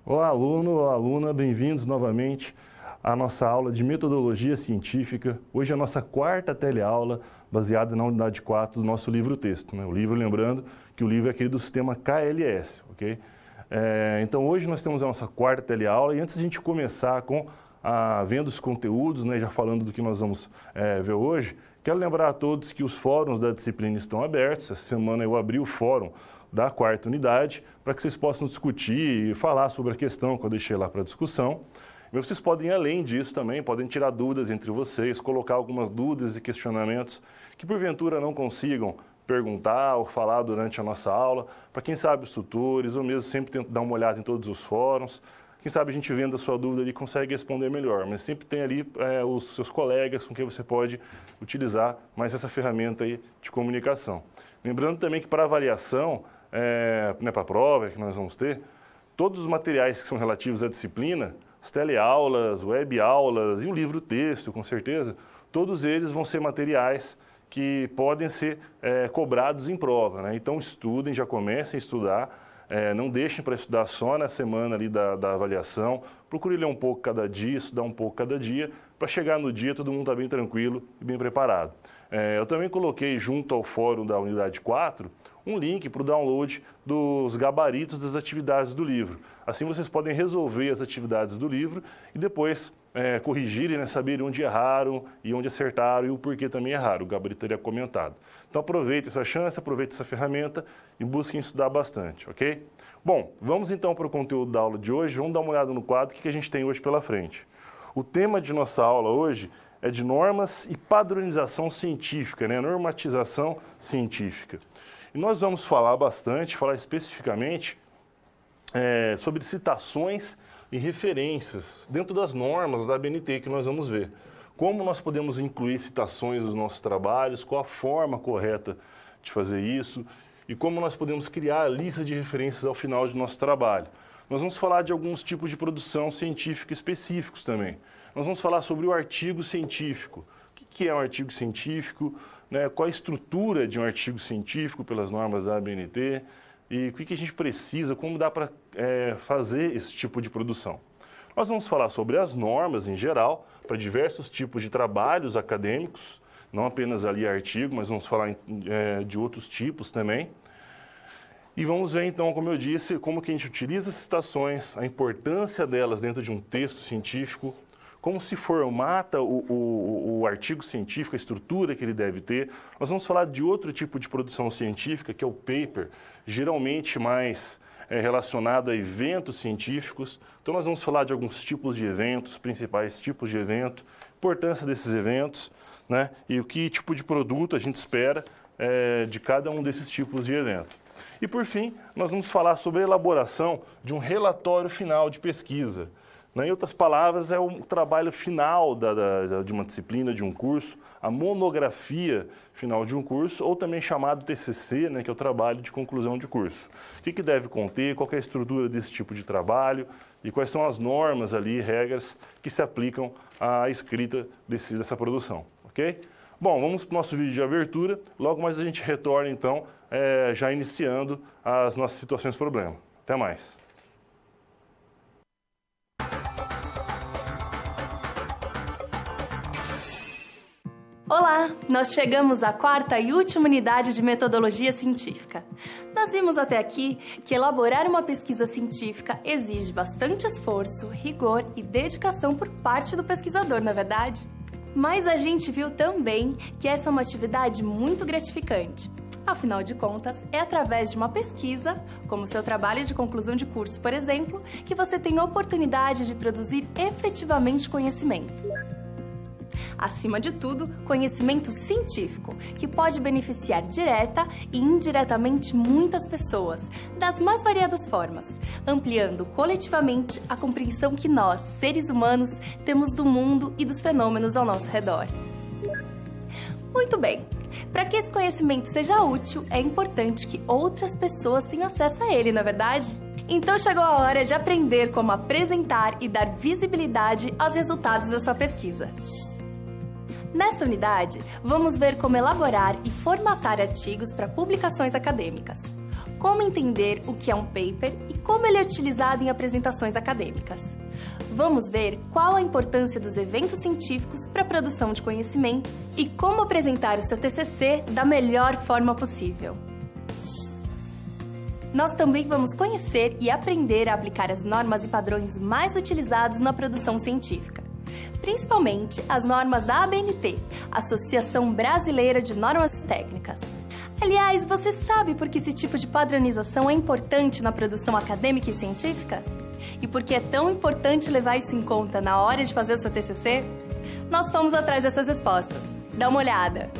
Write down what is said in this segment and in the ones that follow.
Olá, aluno, olá, aluna, bem-vindos novamente à nossa aula de metodologia científica. Hoje é a nossa quarta teleaula, baseada na unidade 4 do nosso livro-texto. O livro, lembrando que o livro é aquele do sistema KLS, ok? Então, hoje nós temos a nossa quarta teleaula e antes de a gente começar vendo os conteúdos, já falando do que nós vamos ver hoje, quero lembrar a todos que os fóruns da disciplina estão abertos. Essa semana eu abri o fórum da quarta unidade para que vocês possam discutir e falar sobre a questão que eu deixei lá para discussão. E vocês podem, além disso também, podem tirar dúvidas entre vocês, colocar algumas dúvidas e questionamentos que porventura não consigam perguntar ou falar durante a nossa aula, para quem sabe os tutores, ou mesmo sempre tenta dar uma olhada em todos os fóruns. Quem sabe a gente vendo a sua dúvida ali consegue responder melhor, mas sempre tem ali os seus colegas com quem você pode utilizar mais essa ferramenta aí de comunicação. Lembrando também que para avaliação, para a prova que nós vamos ter, todos os materiais que são relativos à disciplina, as teleaulas, webaulas e o livro-texto, com certeza, todos eles vão ser materiais que podem ser cobrados em prova, Então estudem, já comecem a estudar, não deixem para estudar só na semana ali da avaliação, procure ler um pouco cada dia, estudar um pouco cada dia, para chegar no dia todo mundo está bem tranquilo e bem preparado. Eu também coloquei junto ao fórum da unidade 4 um link para o download dos gabaritos das atividades do livro. Assim vocês podem resolver as atividades do livro e depois corrigirem, saberem onde erraram e onde acertaram e o porquê também erraram. O gabarito teria comentado. Então aproveite essa chance, aproveite essa ferramenta e busquem estudar bastante, ok? Bom, vamos então para o conteúdo da aula de hoje. Vamos dar uma olhada no quadro, o que a gente tem hoje pela frente. O tema de nossa aula hoje é de normas e padronização científica, normatização científica. E nós vamos falar especificamente sobre citações e referências dentro das normas da ABNT que nós vamos ver. Como nós podemos incluir citações nos nossos trabalhos, qual a forma correta de fazer isso e como nós podemos criar a lista de referências ao final do nosso trabalho. Nós vamos falar de alguns tipos de produção científica específicos também. Nós vamos falar sobre o artigo científico. O que é um artigo científico? Qual a estrutura de um artigo científico pelas normas da ABNT e o que a gente precisa, como dá para fazer esse tipo de produção. Nós vamos falar sobre as normas em geral, para diversos tipos de trabalhos acadêmicos, não apenas ali artigo, mas vamos falar de outros tipos também. E vamos ver então, como eu disse, como que a gente utiliza as citações, a importância delas dentro de um texto científico, como se formata o artigo científico, a estrutura que ele deve ter. Nós vamos falar de outro tipo de produção científica, que é o paper, geralmente mais relacionado a eventos científicos. Então nós vamos falar de alguns tipos de eventos, principais tipos de evento, importância desses eventos, e o que tipo de produto a gente espera de cada um desses tipos de evento. E por fim, nós vamos falar sobre a elaboração de um relatório final de pesquisa. Em outras palavras, é o trabalho final de uma disciplina, de um curso, a monografia final de um curso, ou também chamado TCC, que é o trabalho de conclusão de curso. O que deve conter, qual é a estrutura desse tipo de trabalho e quais são as normas ali, regras que se aplicam à escrita dessa produção, ok? Bom, vamos para o nosso vídeo de abertura, logo mais a gente retorna então, já iniciando as nossas situações problema. Até mais! Olá! Nós chegamos à quarta e última unidade de metodologia científica. Nós vimos até aqui que elaborar uma pesquisa científica exige bastante esforço, rigor e dedicação por parte do pesquisador, não é verdade? Mas a gente viu também que essa é uma atividade muito gratificante. Afinal de contas, é através de uma pesquisa, como seu trabalho de conclusão de curso, por exemplo, que você tem a oportunidade de produzir efetivamente conhecimento. Acima de tudo, conhecimento científico, que pode beneficiar direta e indiretamente muitas pessoas, das mais variadas formas, ampliando coletivamente a compreensão que nós, seres humanos, temos do mundo e dos fenômenos ao nosso redor. Muito bem! Para que esse conhecimento seja útil, é importante que outras pessoas tenham acesso a ele, não é verdade? Então chegou a hora de aprender como apresentar e dar visibilidade aos resultados da sua pesquisa. Nessa unidade, vamos ver como elaborar e formatar artigos para publicações acadêmicas. como entender o que é um paper e como ele é utilizado em apresentações acadêmicas. Vamos ver qual a importância dos eventos científicos para a produção de conhecimento e como apresentar o seu TCC da melhor forma possível. Nós também vamos conhecer e aprender a aplicar as normas e padrões mais utilizados na produção científica, principalmente as normas da ABNT, Associação Brasileira de Normas Técnicas. Aliás, você sabe por que esse tipo de padronização é importante na produção acadêmica e científica? E por que é tão importante levar isso em conta na hora de fazer o seu TCC? Nós fomos atrás dessas respostas. Dá uma olhada!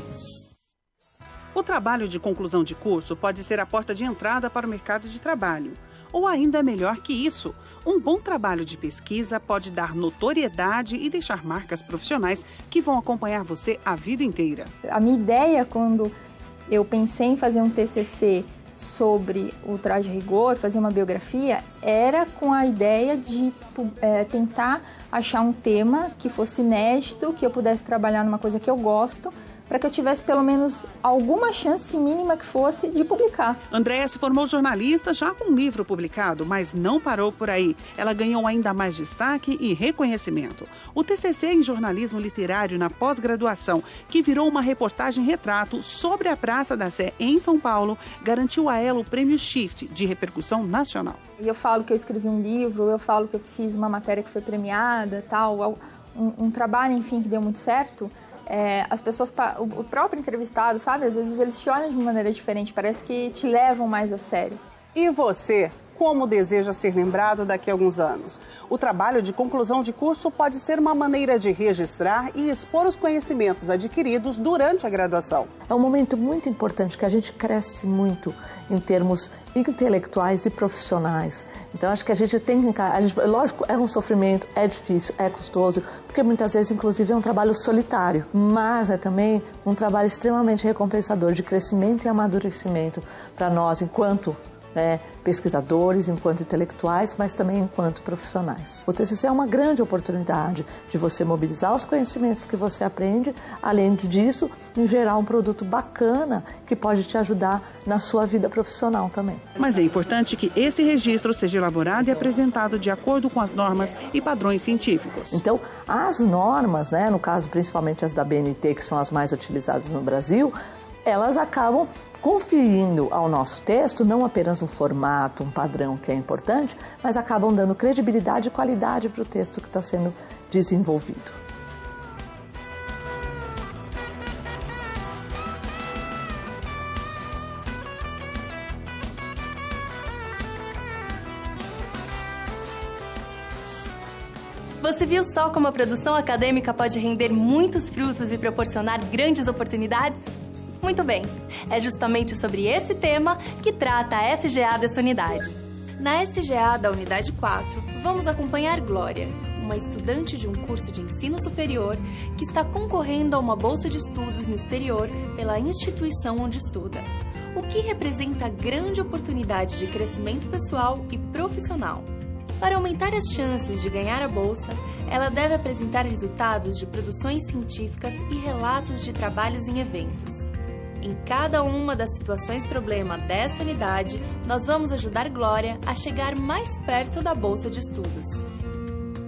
O trabalho de conclusão de curso pode ser a porta de entrada para o mercado de trabalho. Ou ainda melhor que isso, um bom trabalho de pesquisa pode dar notoriedade e deixar marcas profissionais que vão acompanhar você a vida inteira. A minha ideia, quando eu pensei em fazer um TCC sobre o traje rigor, fazer uma biografia, era com a ideia de tentar achar um tema que fosse inédito, que eu pudesse trabalhar numa coisa que eu gosto, para que eu tivesse pelo menos alguma chance mínima que fosse de publicar. Andréa se formou jornalista já com um livro publicado, mas não parou por aí. Ela ganhou ainda mais destaque e reconhecimento. O TCC em jornalismo literário na pós-graduação, que virou uma reportagem-retrato sobre a Praça da Sé em São Paulo, garantiu a ela o prêmio Shift, de repercussão nacional. Eu falo que eu escrevi um livro, eu falo que eu fiz uma matéria que foi premiada, tal, um trabalho, enfim, que deu muito certo. As pessoas, o próprio entrevistado, sabe? Às vezes eles te olham de uma maneira diferente, parece que te levam mais a sério. E você, como deseja ser lembrado daqui a alguns anos? O trabalho de conclusão de curso pode ser uma maneira de registrar e expor os conhecimentos adquiridos durante a graduação. É um momento muito importante que a gente cresce muito em termos intelectuais e profissionais. Então, acho que a gente tem que... lógico, é um sofrimento, é difícil, é custoso, porque muitas vezes, inclusive, é um trabalho solitário, mas é também um trabalho extremamente recompensador de crescimento e amadurecimento para nós, enquanto pesquisadores, enquanto intelectuais, mas também enquanto profissionais. O TCC é uma grande oportunidade de você mobilizar os conhecimentos que você aprende, além disso, em gerar um produto bacana que pode te ajudar na sua vida profissional também. Mas é importante que esse registro seja elaborado e apresentado de acordo com as normas e padrões científicos. Então, as normas, no caso principalmente as da ABNT, que são as mais utilizadas no Brasil, elas acabam conferindo ao nosso texto não apenas um formato, um padrão que é importante, mas acabam dando credibilidade e qualidade para o texto que está sendo desenvolvido. Você viu só como a produção acadêmica pode render muitos frutos e proporcionar grandes oportunidades? Muito bem, é justamente sobre esse tema que trata a SGA dessa unidade. Na SGA da Unidade 4, vamos acompanhar Glória, uma estudante de um curso de ensino superior que está concorrendo a uma bolsa de estudos no exterior pela instituição onde estuda, o que representa grande oportunidade de crescimento pessoal e profissional. Para aumentar as chances de ganhar a bolsa, ela deve apresentar resultados de produções científicas e relatos de trabalhos em eventos. Em cada uma das situações problema dessa unidade, nós vamos ajudar Glória a chegar mais perto da bolsa de estudos.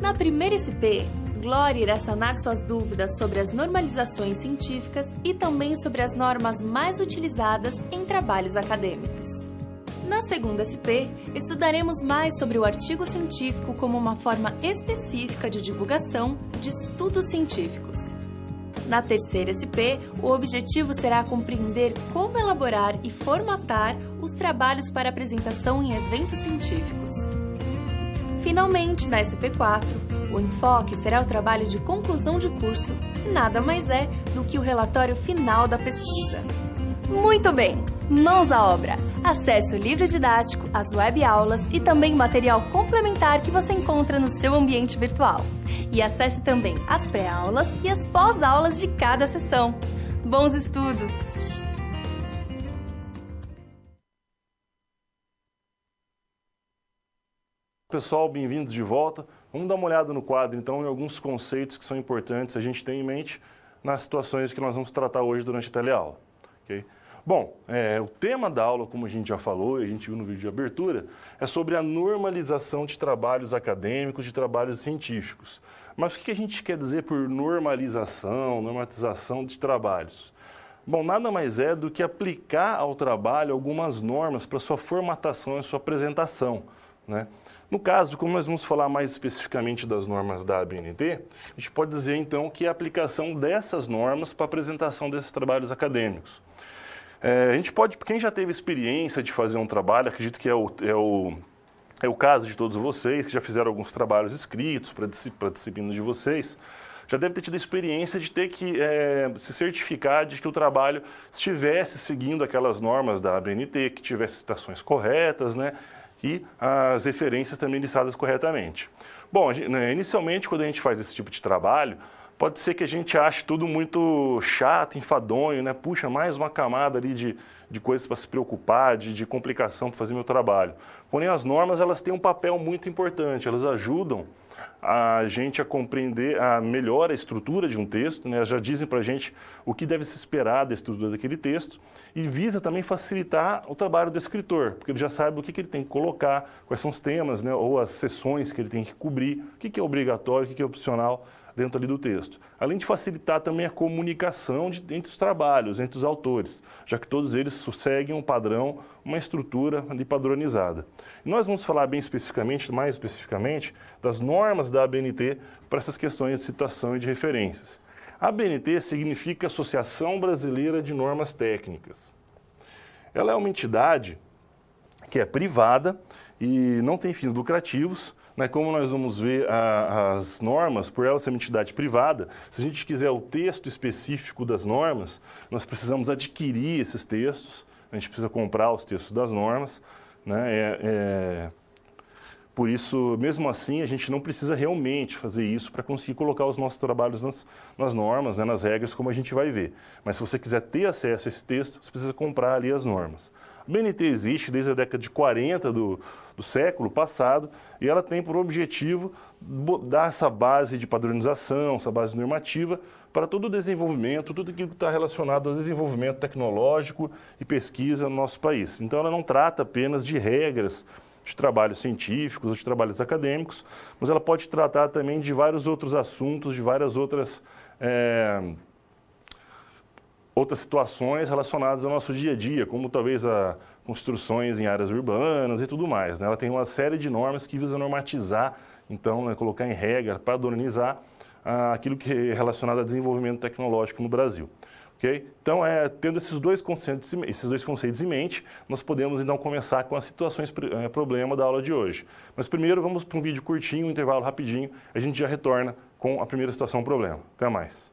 Na primeira SP, Glória irá sanar suas dúvidas sobre as normalizações científicas e também sobre as normas mais utilizadas em trabalhos acadêmicos. Na segunda SP, estudaremos mais sobre o artigo científico como uma forma específica de divulgação de estudos científicos. Na terceira SP, o objetivo será compreender como elaborar e formatar os trabalhos para apresentação em eventos científicos. Finalmente, na SP4, o enfoque será o trabalho de conclusão de curso, que nada mais é do que o relatório final da pesquisa. Muito bem! Mãos à obra! Acesse o livro didático, as web-aulas e também o material complementar que você encontra no seu ambiente virtual. E acesse também as pré-aulas e as pós-aulas de cada sessão. Bons estudos! Pessoal, bem-vindos de volta. Vamos dar uma olhada no quadro, então, em alguns conceitos que são importantes a gente ter em mente nas situações que nós vamos tratar hoje durante a teleaula. Okay? Bom, o tema da aula, como a gente já falou e a gente viu no vídeo de abertura, é sobre a normalização de trabalhos acadêmicos, de trabalhos científicos. Mas o que a gente quer dizer por normatização de trabalhos? Bom, nada mais é do que aplicar ao trabalho algumas normas para sua formatação e sua apresentação, né? No caso, como nós vamos falar mais especificamente das normas da ABNT, a gente pode dizer então que é a aplicação dessas normas para a apresentação desses trabalhos acadêmicos. A gente pode, quem já teve experiência de fazer um trabalho, acredito que é o caso de todos vocês, que já fizeram alguns trabalhos escritos para a disciplina de vocês, já deve ter tido a experiência de ter que se certificar de que o trabalho estivesse seguindo aquelas normas da ABNT, que tivesse citações corretas, né, e as referências também listadas corretamente. Bom, inicialmente, quando a gente faz esse tipo de trabalho, pode ser que a gente ache tudo muito chato, enfadonho, né? Puxa, mais uma camada ali de coisas para se preocupar, de complicação para fazer meu trabalho. Porém, as normas, elas têm um papel muito importante, elas ajudam a gente a compreender melhor a estrutura de um texto, né? Elas já dizem para a gente o que deve se esperar da estrutura daquele texto e visa também facilitar o trabalho do escritor, porque ele já sabe o que ele tem que colocar, quais são os temas, né? Ou as seções que ele tem que cobrir, o que é obrigatório, o que é opcional dentro ali do texto. Além de facilitar também a comunicação entre os trabalhos, entre os autores, já que todos eles seguem um padrão, uma estrutura ali padronizada. E nós vamos falar bem especificamente, mais especificamente, das normas da ABNT para essas questões de citação e de referências. A ABNT significa Associação Brasileira de Normas Técnicas. Ela é uma entidade que é privada e não tem fins lucrativos. Como nós vamos ver as normas, por ela ser uma entidade privada, se a gente quiser o texto específico das normas, nós precisamos adquirir esses textos, a gente precisa comprar os textos das normas, né? Por isso, mesmo assim, a gente não precisa realmente fazer isso para conseguir colocar os nossos trabalhos nas normas, né, nas regras, como a gente vai ver. Mas se você quiser ter acesso a esse texto, você precisa comprar ali as normas. A BNT existe desde a década de 40 do século passado e ela tem por objetivo dar essa base de padronização, essa base normativa para todo o desenvolvimento, tudo aquilo que está relacionado ao desenvolvimento tecnológico e pesquisa no nosso país. Então, ela não trata apenas de regras de trabalhos científicos ou de trabalhos acadêmicos, mas ela pode tratar também de vários outros assuntos, de várias outras situações relacionadas ao nosso dia a dia, como talvez a construções em áreas urbanas e tudo mais, né? Ela tem uma série de normas que visa normatizar, então, né, colocar em regra, padronizar aquilo que é relacionado a desenvolvimento tecnológico no Brasil. Okay? Então, tendo esses dois conceitos em mente, nós podemos então começar com as situações problema da aula de hoje. Mas primeiro vamos para um vídeo curtinho, um intervalo rapidinho, a gente já retorna com a primeira situação problema. Até mais.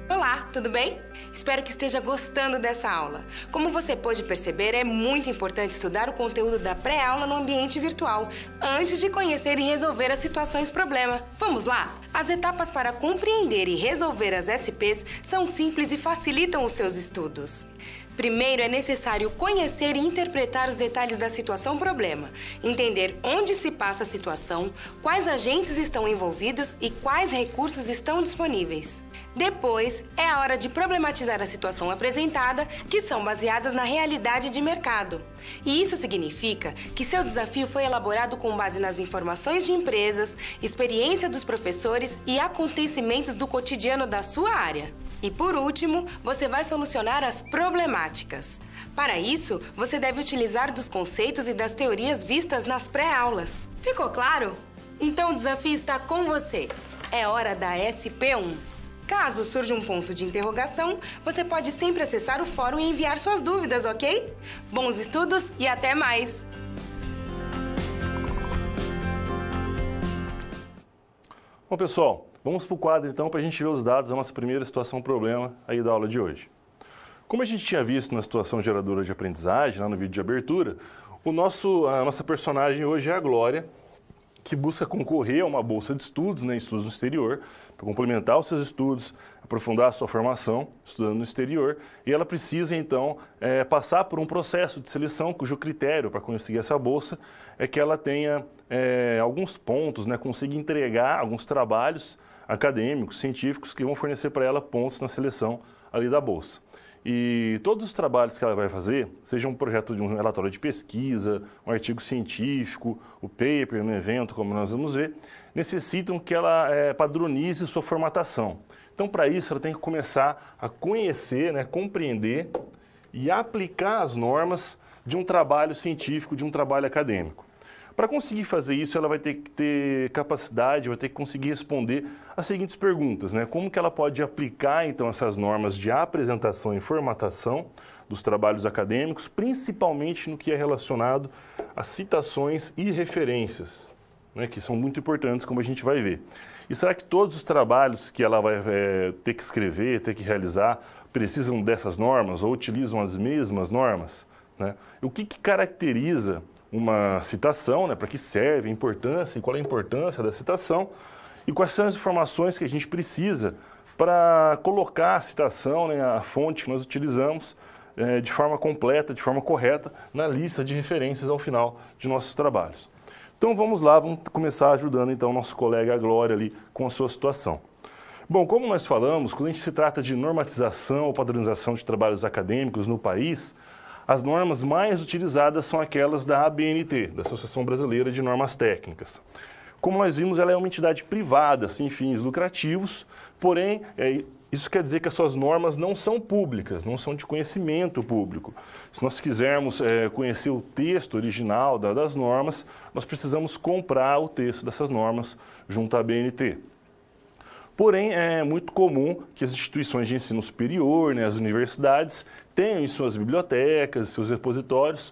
Olá, tudo bem? Espero que esteja gostando dessa aula. Como você pôde perceber, é muito importante estudar o conteúdo da pré-aula no ambiente virtual, antes de conhecer e resolver as situações problema. Vamos lá? As etapas para compreender e resolver as SPs são simples e facilitam os seus estudos. Primeiro, é necessário conhecer e interpretar os detalhes da situação problema, entender onde se passa a situação, quais agentes estão envolvidos e quais recursos estão disponíveis. Depois, é a hora de problematizar a situação apresentada, que são baseadas na realidade de mercado. E isso significa que seu desafio foi elaborado com base nas informações de empresas, experiência dos professores e acontecimentos do cotidiano da sua área. E por último, você vai solucionar as problemáticas. Para isso, você deve utilizar dos conceitos e das teorias vistas nas pré-aulas. Ficou claro? Então o desafio está com você. É hora da SP1. Caso surja um ponto de interrogação, você pode sempre acessar o fórum e enviar suas dúvidas, ok? Bons estudos e até mais! Bom, pessoal, vamos para o quadro então para a gente ver os dados da nossa primeira situação problema aí da aula de hoje. Como a gente tinha visto na situação geradora de aprendizagem, lá no vídeo de abertura, a nossa personagem hoje é a Glória, que busca concorrer a uma bolsa de estudos, né, estudos no exterior, para complementar os seus estudos, aprofundar a sua formação, estudando no exterior, e ela precisa, então, passar por um processo de seleção, cujo critério para conseguir essa bolsa é que ela tenha alguns pontos, né, consiga entregar alguns trabalhos acadêmicos, científicos, que vão fornecer para ela pontos na seleção ali da bolsa. E todos os trabalhos que ela vai fazer, seja um projeto de um relatório de pesquisa, um artigo científico, o paper no evento, como nós vamos ver, necessitam que ela padronize sua formatação. Então, para isso, ela tem que começar a conhecer, né, compreender e aplicar as normas de um trabalho científico, de um trabalho acadêmico. Para conseguir fazer isso, ela vai ter que ter capacidade, vai ter que conseguir responder as seguintes perguntas, né? Como que ela pode aplicar, então, essas normas de apresentação e formatação dos trabalhos acadêmicos, principalmente no que é relacionado a citações e referências, né? Que são muito importantes, como a gente vai ver. E será que todos os trabalhos que ela vai ter que escrever, ter que realizar, precisam dessas normas ou utilizam as mesmas normas, né? O que caracteriza uma citação, né? Para que serve a importância e qual é a importância da citação e quais são as informações que a gente precisa para colocar a citação, né, a fonte que nós utilizamos de forma completa, de forma correta, na lista de referências ao final de nossos trabalhos. Então vamos lá, vamos começar ajudando então o nosso colega Glória ali com a sua situação. Bom, como nós falamos, quando a gente se trata de normatização ou padronização de trabalhos acadêmicos no país, as normas mais utilizadas são aquelas da ABNT, da Associação Brasileira de Normas Técnicas. Como nós vimos, ela é uma entidade privada, sem fins lucrativos, porém, isso quer dizer que as suas normas não são públicas, não são de conhecimento público. Se nós quisermos conhecer o texto original das normas, nós precisamos comprar o texto dessas normas junto à ABNT. Porém, é muito comum que as instituições de ensino superior, né, as universidades, tenham em suas bibliotecas, seus repositórios,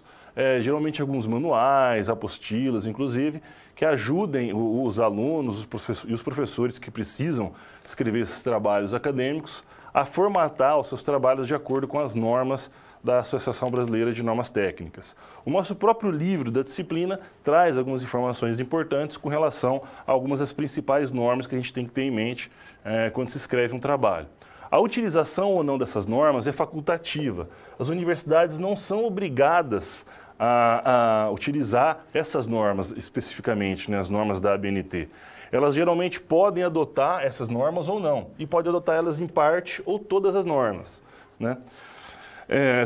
geralmente alguns manuais, apostilas, inclusive, que ajudem os alunos e os professores que precisam escrever esses trabalhos acadêmicos a formatar os seus trabalhos de acordo com as normas da Associação Brasileira de Normas Técnicas. O nosso próprio livro da disciplina traz algumas informações importantes com relação a algumas das principais normas que a gente tem que ter em mente quando se escreve um trabalho. A utilização ou não dessas normas é facultativa. As universidades não são obrigadas a utilizar essas normas especificamente, né, as normas da ABNT. Elas geralmente podem adotar essas normas ou não, e pode adotar elas em parte ou todas as normas, né?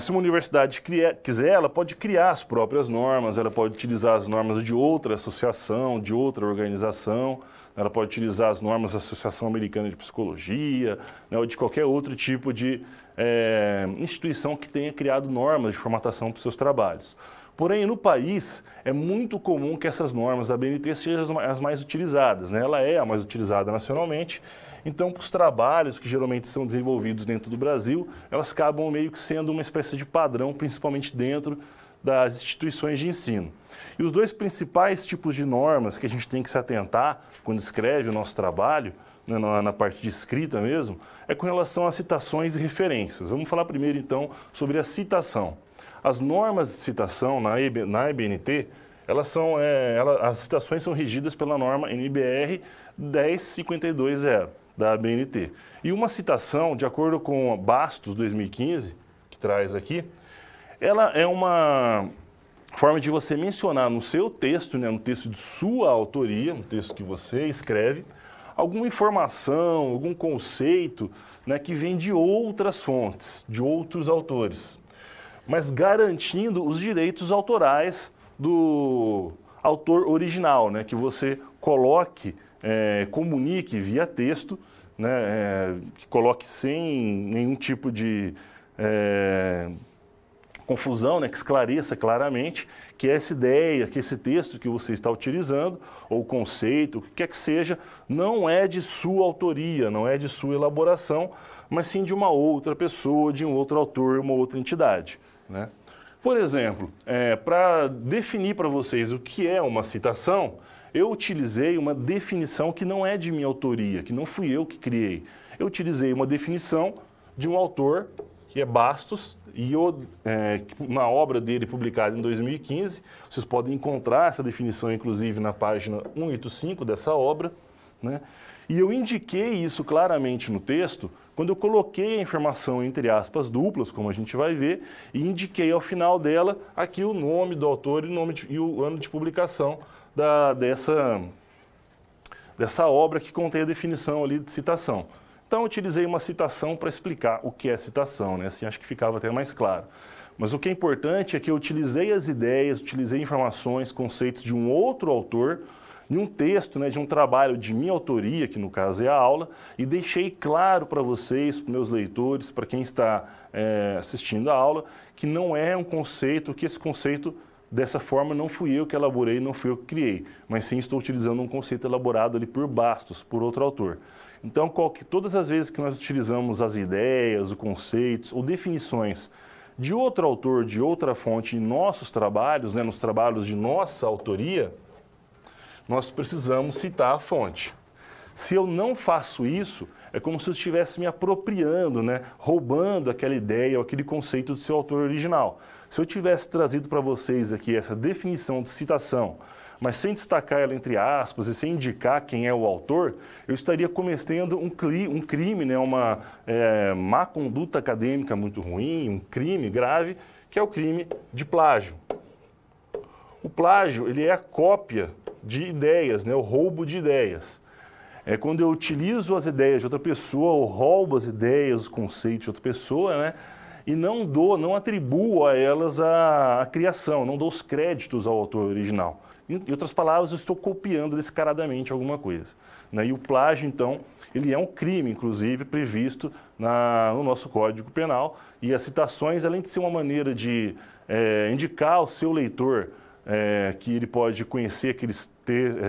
Se uma universidade quiser, ela pode criar as próprias normas, ela pode utilizar as normas de outra associação, de outra organização, ela pode utilizar as normas da Associação Americana de Psicologia, né, ou de qualquer outro tipo de instituição que tenha criado normas de formatação para os seus trabalhos. Porém, no país, é muito comum que essas normas da ABNT sejam as mais utilizadas, né? Ela é a mais utilizada nacionalmente. Então, para os trabalhos que geralmente são desenvolvidos dentro do Brasil, elas acabam meio que sendo uma espécie de padrão, principalmente dentro das instituições de ensino. E os dois principais tipos de normas que a gente tem que se atentar quando escreve o nosso trabalho, né, na parte de escrita mesmo, é com relação a citações e referências. Vamos falar primeiro, então, sobre a citação. As normas de citação na ABNT, as citações são regidas pela norma NBR 10520 da ABNT. E uma citação, de acordo com Bastos 2015, que traz aqui, ela é uma forma de você mencionar no seu texto, né, no texto de sua autoria, no texto que você escreve, alguma informação, algum conceito, né, que vem de outras fontes, de outros autores, mas garantindo os direitos autorais do autor original, né, que você coloque, comunique via texto, né, que coloque sem nenhum tipo de confusão, né, que esclareça claramente que essa ideia, que esse texto que você está utilizando, ou conceito, o que quer que seja, não é de sua autoria, não é de sua elaboração, mas sim de uma outra pessoa, de um outro autor, uma outra entidade, né? Por exemplo, para definir para vocês o que é uma citação, eu utilizei uma definição que não é de minha autoria, que não fui eu que criei. Eu utilizei uma definição de um autor, que é Bastos, e na obra dele publicada em 2015, vocês podem encontrar essa definição, inclusive, na página 185 dessa obra, né? E eu indiquei isso claramente no texto, quando eu coloquei a informação entre aspas duplas, como a gente vai ver, e indiquei ao final dela aqui o dessa obra que contém a definição ali de citação. Então, eu utilizei uma citação para explicar o que é citação, né? Assim acho que ficava até mais claro. Mas o que é importante é que eu utilizei as ideias, utilizei informações, conceitos de um outro autor, em um texto, né, de um trabalho de minha autoria, que no caso é a aula, e deixei claro para vocês, para meus leitores, para quem está assistindo a aula, que não é um conceito, que esse conceito, dessa forma, não fui eu que elaborei, não fui eu que criei, mas sim estou utilizando um conceito elaborado ali por Bastos, por outro autor. Então, todas as vezes que nós utilizamos as ideias, os conceitos ou definições de outro autor, de outra fonte em nossos trabalhos, né, nos trabalhos de nossa autoria, nós precisamos citar a fonte. Se eu não faço isso, é como se eu estivesse me apropriando, né, roubando aquela ideia ou aquele conceito do seu autor original. Se eu tivesse trazido para vocês aqui essa definição de citação, mas sem destacar ela entre aspas e sem indicar quem é o autor, eu estaria cometendo um crime, né, uma má conduta acadêmica muito ruim, um crime grave, que é o crime de plágio. O plágio, ele é a cópia de ideias, né, o roubo de ideias. É quando eu utilizo as ideias de outra pessoa, ou roubo as ideias, os conceitos de outra pessoa, né, e não atribuo a elas a criação, não dou os créditos ao autor original. Em outras palavras, eu estou copiando descaradamente alguma coisa, né? E o plágio, então, ele é um crime, inclusive, previsto no nosso Código Penal. E as citações, além de ser uma maneira de indicar ao seu leitor que ele pode conhecer aqueles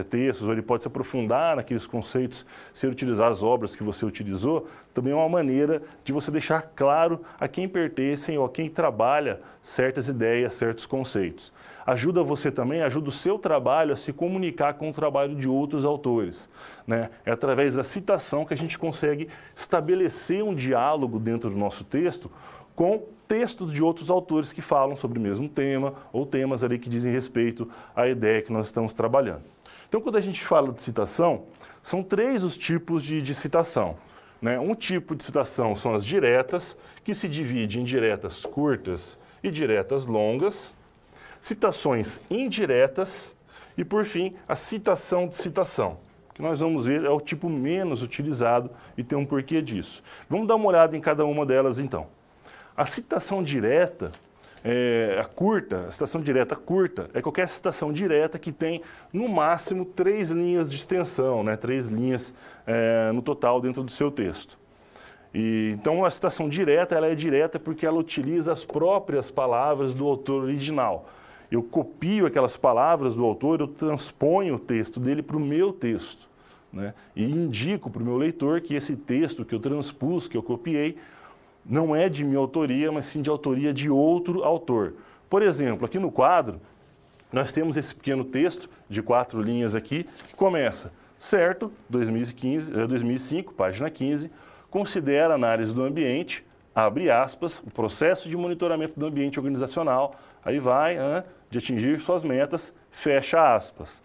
textos, ou ele pode se aprofundar naqueles conceitos, se ele utilizar as obras que você utilizou, também é uma maneira de você deixar claro a quem pertencem ou a quem trabalha certas ideias, certos conceitos. Ajuda você também, ajuda o seu trabalho a se comunicar com o trabalho de outros autores, né? É através da citação que a gente consegue estabelecer um diálogo dentro do nosso texto com textos de outros autores que falam sobre o mesmo tema ou temas ali que dizem respeito à ideia que nós estamos trabalhando. Então, quando a gente fala de citação, são 3 os tipos de citação, né? Um tipo de citação são as diretas, que se divide em diretas curtas e diretas longas, citações indiretas e, por fim, a citação de citação, que nós vamos ver é o tipo menos utilizado e tem um porquê disso. Vamos dar uma olhada em cada uma delas, então. A citação direta, a citação direta curta, é qualquer citação direta que tem, no máximo, 3 linhas de extensão, né? 3 linhas no total dentro do seu texto. Então, a citação direta, ela é direta porque ela utiliza as próprias palavras do autor original. Eu copio aquelas palavras do autor, eu transponho o texto dele para o meu texto, né? E indico para o meu leitor que esse texto que eu transpus, que eu copiei, não é de minha autoria, mas sim de autoria de outro autor. Por exemplo, aqui no quadro, nós temos esse pequeno texto de 4 linhas aqui, que começa, certo, 2005, página 15, considera a análise do ambiente, abre aspas, o processo de monitoramento do ambiente organizacional, aí vai, de atingir suas metas, fecha aspas.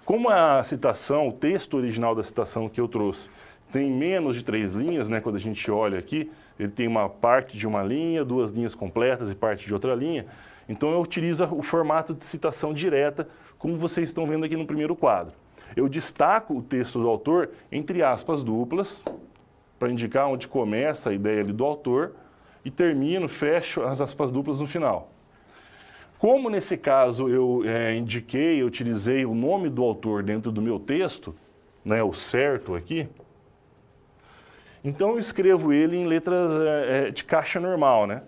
Como a citação, o texto original da citação que eu trouxe, tem menos de 3 linhas, né, quando a gente olha aqui, ele tem uma parte de uma linha, 2 linhas completas e parte de outra linha. Então, eu utilizo o formato de citação direta, como vocês estão vendo aqui no primeiro quadro. Eu destaco o texto do autor entre aspas duplas, para indicar onde começa a ideia ali do autor, e termino, fecho as aspas duplas no final. Como nesse caso eu eu utilizei o nome do autor dentro do meu texto, né, o certo aqui, então eu escrevo ele em letras de caixa normal, né?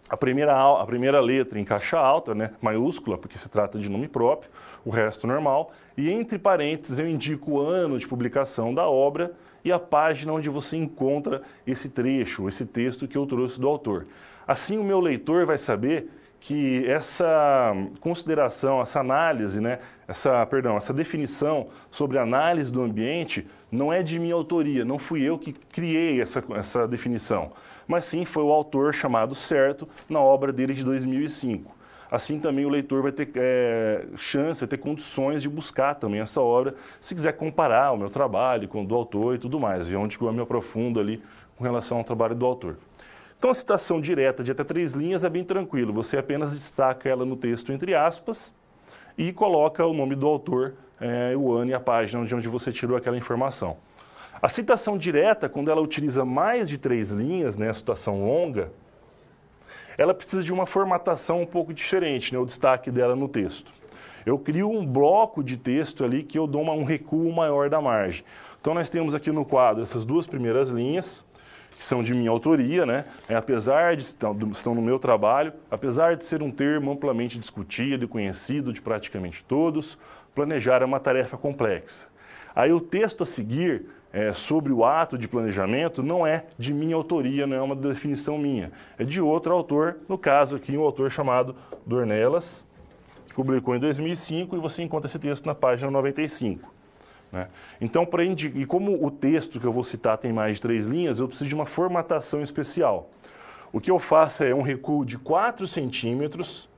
A primeira letra em caixa alta, né, maiúscula, porque se trata de nome próprio, o resto normal, e entre parênteses eu indico o ano de publicação da obra e a página onde você encontra esse trecho, esse texto que eu trouxe do autor. Assim o meu leitor vai saber que essa consideração, essa análise, né, essa definição sobre análise do ambiente não é de minha autoria, não fui eu que criei essa definição, mas sim foi o autor chamado certo na obra dele de 2005. Assim também o leitor vai ter chance, vai ter condições de buscar também essa obra, se quiser comparar o meu trabalho com o do autor e tudo mais, e onde eu me aprofundo ali com relação ao trabalho do autor. Então, a citação direta de até 3 linhas é bem tranquilo. Você apenas destaca ela no texto entre aspas e coloca o nome do autor o ano e a página de onde você tirou aquela informação. A citação direta, quando ela utiliza mais de 3 linhas, né, a citação longa, ela precisa de uma formatação um pouco diferente, né, o destaque dela no texto. Eu crio um bloco de texto ali que eu dou um recuo maior da margem. Então nós temos aqui no quadro essas 2 primeiras linhas, que são de minha autoria, né? Apesar de estão no meu trabalho, apesar de ser um termo amplamente discutido e conhecido de praticamente todos, planejar é uma tarefa complexa. Aí o texto a seguir sobre o ato de planejamento não é de minha autoria, não é uma definição minha, é de outro autor, no caso aqui um autor chamado Dornelas, que publicou em 2005 e você encontra esse texto na página 95. Né? Então, e como o texto que eu vou citar tem mais de 3 linhas, eu preciso de uma formatação especial. O que eu faço é um recuo de 4 centímetros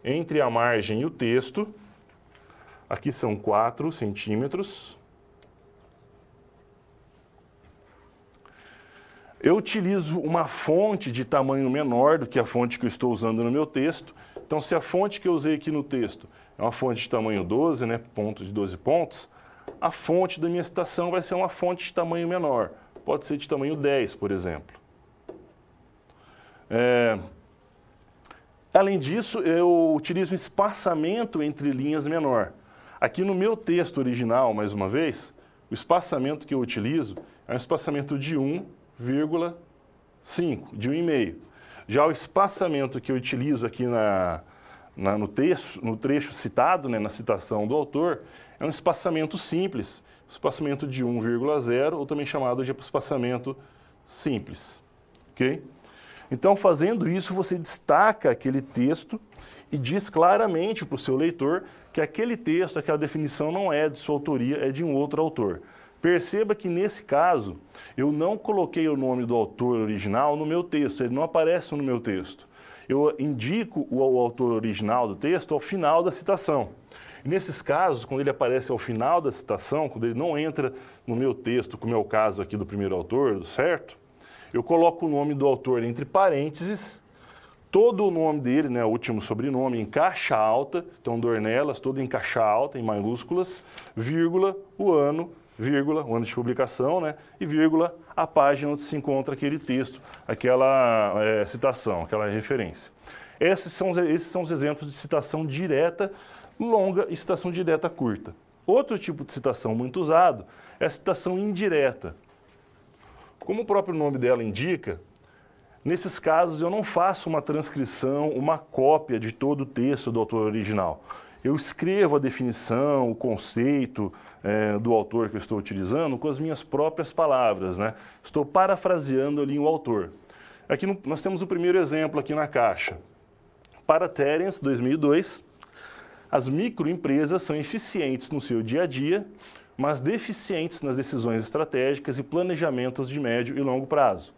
entre a margem e o texto. Aqui são 4 centímetros. Eu utilizo uma fonte de tamanho menor do que a fonte que eu estou usando no meu texto. Então, se a fonte que eu usei aqui no texto é uma fonte de tamanho 12, né, ponto de 12 pontos, a fonte da minha citação vai ser uma fonte de tamanho menor. Pode ser de tamanho 10, por exemplo. Além disso, eu utilizo um espaçamento entre linhas menor. Aqui no meu texto original, mais uma vez, o espaçamento que eu utilizo é um espaçamento de 1,5, de 1,5. Já o espaçamento que eu utilizo aqui no trecho citado, né, na citação do autor, é um espaçamento simples, espaçamento de 1,0, ou também chamado de espaçamento simples. Ok? Então, fazendo isso, você destaca aquele texto e diz claramente para o seu leitor que aquele texto, aquela definição não é de sua autoria, é de um outro autor. Perceba que, nesse caso, eu não coloquei o nome do autor original no meu texto, ele não aparece no meu texto. Eu indico o autor original do texto ao final da citação. E nesses casos, quando ele aparece ao final da citação, quando ele não entra no meu texto, como é o caso aqui do primeiro autor, certo? Eu coloco o nome do autor entre parênteses, todo o nome dele, né, o último sobrenome, em caixa alta, então Dornelas, todo em caixa alta, em maiúsculas, vírgula, o ano de publicação, né, e vírgula, a página onde se encontra aquele texto, aquela citação, aquela referência. Esses são os exemplos de citação direta longa e citação direta curta. Outro tipo de citação muito usado é a citação indireta. Como o próprio nome dela indica, nesses casos eu não faço uma transcrição, uma cópia de todo o texto do autor original. Eu escrevo a definição, o conceito do autor que eu estou utilizando com as minhas próprias palavras, né? Estou parafraseando ali o autor. Aqui nós temos o primeiro exemplo aqui na caixa. Para Terence, 2002, as microempresas são eficientes no seu dia a dia, mas deficientes nas decisões estratégicas e planejamentos de médio e longo prazo.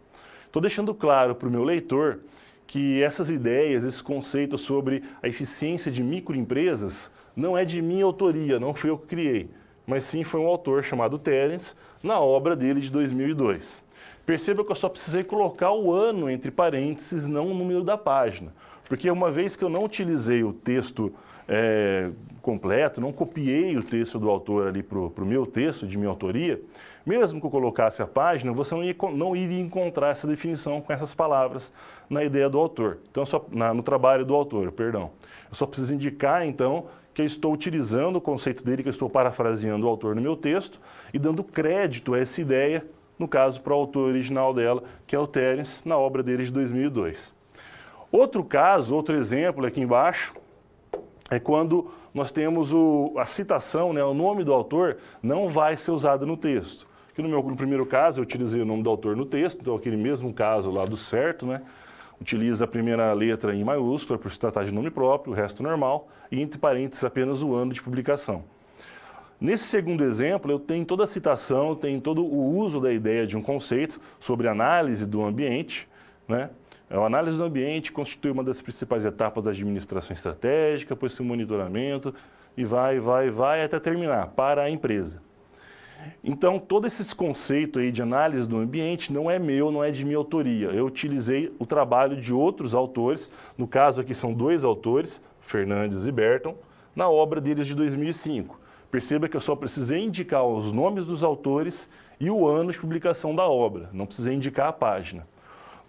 Estou deixando claro para o meu leitor que essas ideias, esses conceitos sobre a eficiência de microempresas não é de minha autoria, não fui eu que criei, mas sim foi um autor chamado Terence, na obra dele de 2002. Perceba que eu só precisei colocar o ano entre parênteses, não o número da página, porque uma vez que eu não utilizei o texto completo, não copiei o texto do autor ali para o meu texto, de minha autoria, mesmo que eu colocasse a página, você não iria encontrar essa definição com essas palavras na ideia do autor. Então, no trabalho do autor, perdão. Eu só preciso indicar, então, que eu estou utilizando o conceito dele, que eu estou parafraseando o autor no meu texto e dando crédito a essa ideia, no caso, para o autor original dela, que é o Terence, na obra dele de 2002. Outro caso, outro exemplo aqui embaixo, é quando nós temos a citação, né, o nome do autor não vai ser usado no texto. Aqui no primeiro caso eu utilizei o nome do autor no texto, então aquele mesmo caso lá do certo, né, utiliza a primeira letra em maiúscula por se tratar de nome próprio, o resto normal, e entre parênteses apenas o ano de publicação. Nesse segundo exemplo, eu tenho toda a citação, tenho todo o uso da ideia de um conceito sobre análise do ambiente, né? A análise do ambiente constitui uma das principais etapas da administração estratégica, possui monitoramento e vai até terminar, para a empresa. Então, todo esse conceito aí de análise do ambiente não é meu, não é de minha autoria. Eu utilizei o trabalho de outros autores, no caso aqui são 2 autores, Fernandes e Berton, na obra deles de 2005. Perceba que eu só precisei indicar os nomes dos autores e o ano de publicação da obra, não precisei indicar a página.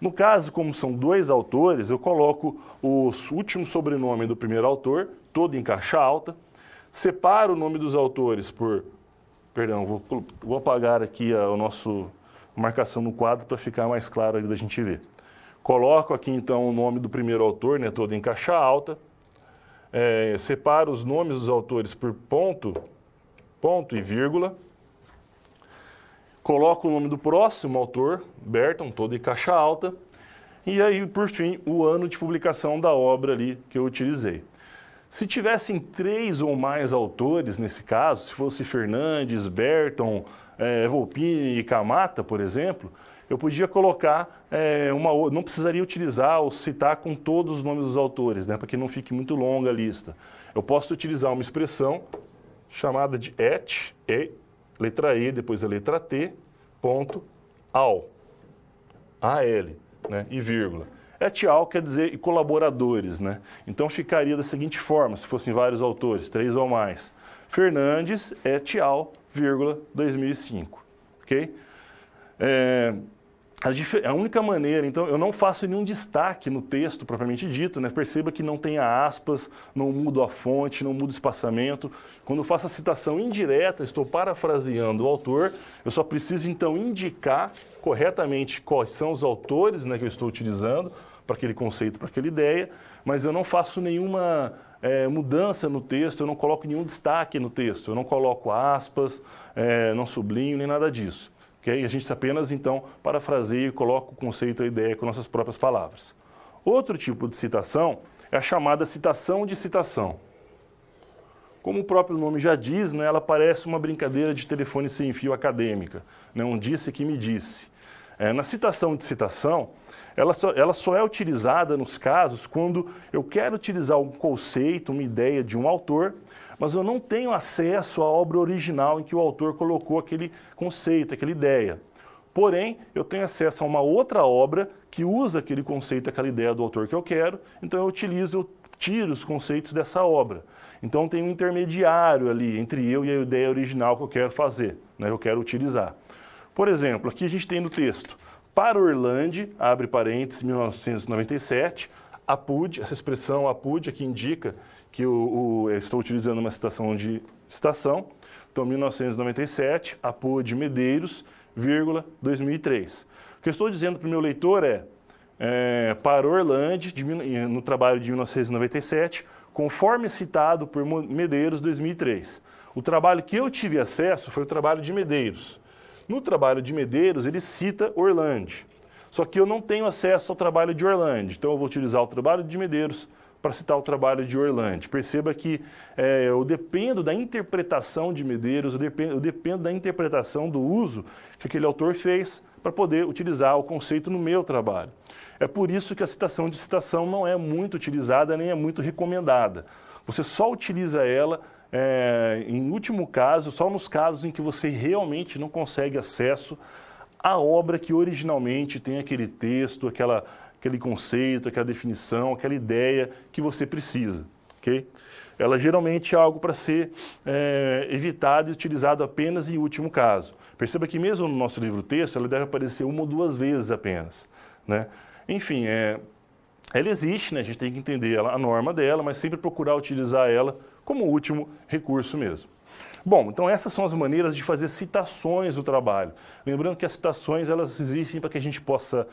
No caso, como são 2 autores, eu coloco o último sobrenome do primeiro autor, todo em caixa alta, separo o nome dos autores por... Perdão, vou apagar aqui a marcação no quadro para ficar mais claro ali da gente ver. Coloco aqui então o nome do primeiro autor, né, todo em caixa alta, separo os nomes dos autores por ponto e vírgula, coloco o nome do próximo autor, Berton, todo em caixa alta, e aí, por fim, o ano de publicação da obra ali que eu utilizei. Se tivessem 3 ou mais autores, nesse caso, se fosse Fernandes, Berton, Volpini e Camata, por exemplo, eu podia colocar não precisaria utilizar ou citar com todos os nomes dos autores, né, para que não fique muito longa a lista. Eu posso utilizar uma expressão chamada de letra E, depois a letra T, ponto, al, A-L, né, e vírgula. Et al quer dizer e colaboradores, né? Então ficaria da seguinte forma, se fossem vários autores, 3 ou mais. Fernandes, et al, vírgula, 2005, ok? A única maneira, então, eu não faço nenhum destaque no texto propriamente dito, né? Perceba que não tem aspas, não mudo a fonte, não mudo o espaçamento. Quando eu faço a citação indireta, estou parafraseando o autor, eu só preciso, então, indicar corretamente quais são os autores, né, que eu estou utilizando para aquele conceito, para aquela ideia, mas eu não faço nenhuma mudança no texto, eu não coloco nenhum destaque no texto, eu não coloco aspas, não sublinho, nem nada disso. Okay? A gente apenas, então, parafraseia e coloca o conceito, a ideia com nossas próprias palavras. Outro tipo de citação é a chamada citação de citação. Como o próprio nome já diz, né, ela parece uma brincadeira de telefone sem fio acadêmica, né, um disse que me disse. Na citação de citação, ela só é utilizada nos casos quando eu quero utilizar um conceito, uma ideia de um autor, mas eu não tenho acesso à obra original em que o autor colocou aquele conceito, aquela ideia. Porém, eu tenho acesso a uma outra obra que usa aquele conceito, aquela ideia do autor que eu quero, então eu tiro os conceitos dessa obra. Então tem um intermediário ali entre eu e a ideia original que eu quero fazer, né, eu quero utilizar. Por exemplo, aqui a gente tem no texto, para Orlandi, abre parênteses, 1997, Apud, essa expressão Apud aqui indica que eu estou utilizando uma citação de citação, então 1997, Apud Medeiros, vírgula, 2003. O que eu estou dizendo para o meu leitor para Orlandi, no trabalho de 1997, conforme citado por Medeiros, 2003. O trabalho que eu tive acesso foi o trabalho de Medeiros. No trabalho de Medeiros, ele cita Orlandi. Só que eu não tenho acesso ao trabalho de Orlandi, então eu vou utilizar o trabalho de Medeiros para citar o trabalho de Orlandi. Perceba que eu dependo da interpretação de Medeiros, eu dependo da interpretação do uso que aquele autor fez para poder utilizar o conceito no meu trabalho. É por isso que a citação de citação não é muito utilizada, nem é muito recomendada. Você só utiliza ela em último caso, só nos casos em que você realmente não consegue acesso à obra que originalmente tem aquele texto, aquele conceito, aquela definição, aquela ideia que você precisa, ok? Ela geralmente é algo para ser evitado e utilizado apenas em último caso. Perceba que mesmo no nosso livro-texto, ela deve aparecer 1 ou 2 vezes apenas, né? Enfim, ela existe, né? A gente tem que entender a norma dela, mas sempre procurar utilizar ela como último recurso mesmo. Bom, então essas são as maneiras de fazer citações do trabalho. Lembrando que as citações, elas existem para que a gente possa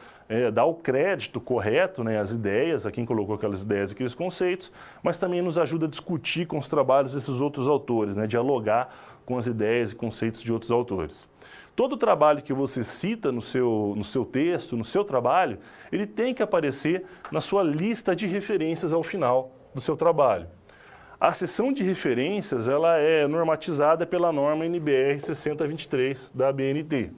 dar o crédito correto, né, às ideias, a quem colocou aquelas ideias e aqueles conceitos, mas também nos ajuda a discutir com os trabalhos desses outros autores, né, dialogar com as ideias e conceitos de outros autores. Todo trabalho que você cita no seu texto, no seu trabalho, ele tem que aparecer na sua lista de referências ao final do seu trabalho. A seção de referências, ela é normatizada pela norma NBR 6023 da ABNT,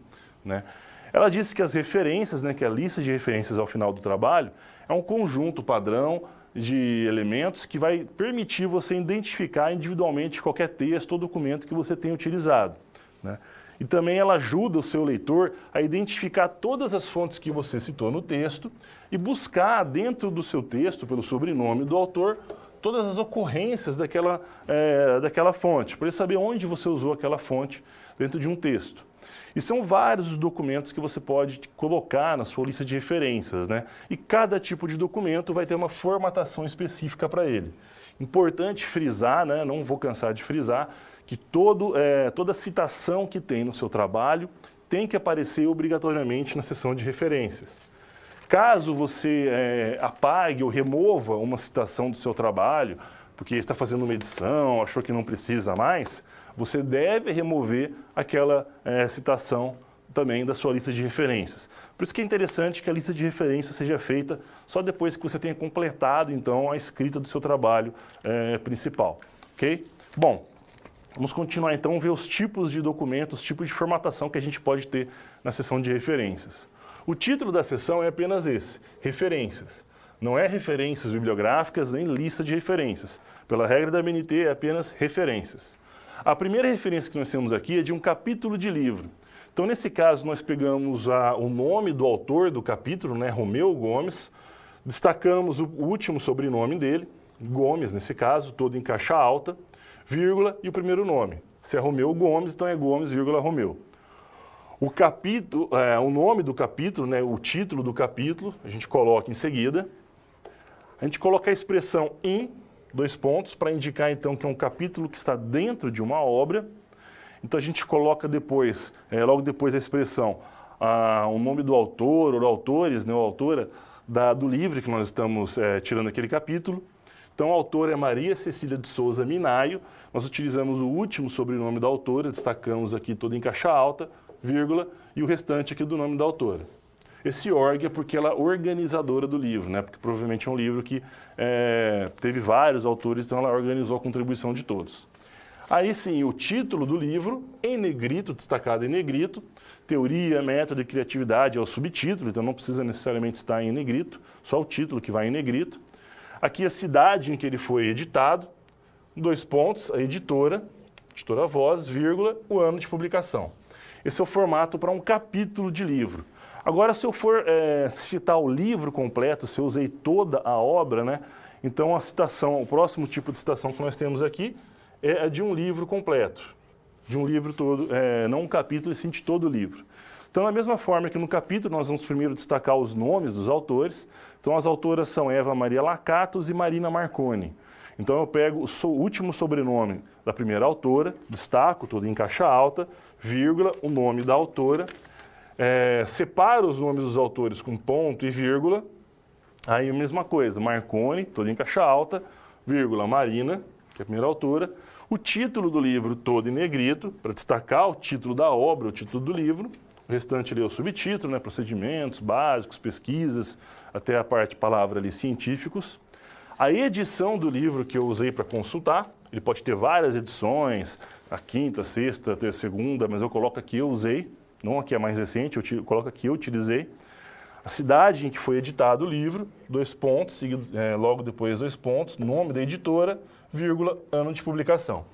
né? Ela diz que as referências, né, que a lista de referências ao final do trabalho, é um conjunto padrão de elementos que vai permitir você identificar individualmente qualquer texto ou documento que você tenha utilizado, né? E também ela ajuda o seu leitor a identificar todas as fontes que você citou no texto e buscar dentro do seu texto, pelo sobrenome do autor, todas as ocorrências daquela fonte, para ele saber onde você usou aquela fonte dentro de um texto. E são vários os documentos que você pode colocar na sua lista de referências, né? E cada tipo de documento vai ter uma formatação específica para ele. Importante frisar, né? Não vou cansar de frisar, que toda citação que tem no seu trabalho tem que aparecer obrigatoriamente na seção de referências. Caso você apague ou remova uma citação do seu trabalho, porque está fazendo uma edição, achou que não precisa mais, você deve remover aquela citação também da sua lista de referências. Por isso que é interessante que a lista de referências seja feita só depois que você tenha completado, então, a escrita do seu trabalho principal. Ok? Bom, vamos continuar, então, a ver os tipos de documentos, os tipos de formatação que a gente pode ter na seção de referências. O título da seção é apenas esse, referências. Não é referências bibliográficas nem lista de referências. Pela regra da BNT, é apenas referências. A primeira referência que nós temos aqui é de um capítulo de livro. Então, nesse caso, nós pegamos o nome do autor do capítulo, né, Romeu Gomes, destacamos o último sobrenome dele, Gomes, nesse caso, todo em caixa alta, vírgula e o primeiro nome. Se é Romeu Gomes, então é Gomes, vírgula, Romeu. O nome do capítulo, né, o título do capítulo, a gente coloca em seguida. A gente coloca a expressão em, dois pontos, para indicar então que é um capítulo que está dentro de uma obra. Então a gente coloca depois, logo depois a expressão, o nome do autor ou autores, né, ou autora do livro que nós estamos tirando aquele capítulo. Então a autora é Maria Cecília de Souza Minaio. Nós utilizamos o último sobrenome da autora, destacamos aqui todo em caixa alta, vírgula, e o restante aqui do nome da autora. Esse org é porque ela é organizadora do livro, né? Porque provavelmente é um livro que teve vários autores, então ela organizou a contribuição de todos. Aí sim, o título do livro, em negrito, destacado em negrito, teoria, método e criatividade é o subtítulo, então não precisa necessariamente estar em negrito, só o título que vai em negrito. Aqui a cidade em que ele foi editado, dois pontos, a editora Voz, vírgula, o ano de publicação. Esse é o formato para um capítulo de livro. Agora, se eu for citar o livro completo, se eu usei toda a obra, né? Então a citação, o próximo tipo de citação que nós temos aqui é de um livro completo, de um livro todo, não um capítulo, e sim de todo o livro. Então, da mesma forma que no capítulo nós vamos primeiro destacar os nomes dos autores, então as autoras são Eva Maria Lacatos e Marina Marconi. Então eu pego o último sobrenome da primeira autora, destaco todo em caixa alta, vírgula, o nome da autora, separo os nomes dos autores com ponto e vírgula, aí a mesma coisa, Marconi, todo em caixa alta, vírgula, Marina, que é a primeira autora, o título do livro todo em negrito, para destacar o título da obra, o título do livro, o restante ali é o subtítulo, né, procedimentos básicos, pesquisas, até a parte palavra ali, científicos. A edição do livro que eu usei para consultar, ele pode ter várias edições, a quinta, sexta, até a segunda, mas eu coloco aqui eu usei, não aqui a mais recente, eu coloco aqui eu utilizei. A cidade em que foi editado o livro, dois pontos, seguido, logo depois dois pontos, nome da editora, vírgula, ano de publicação.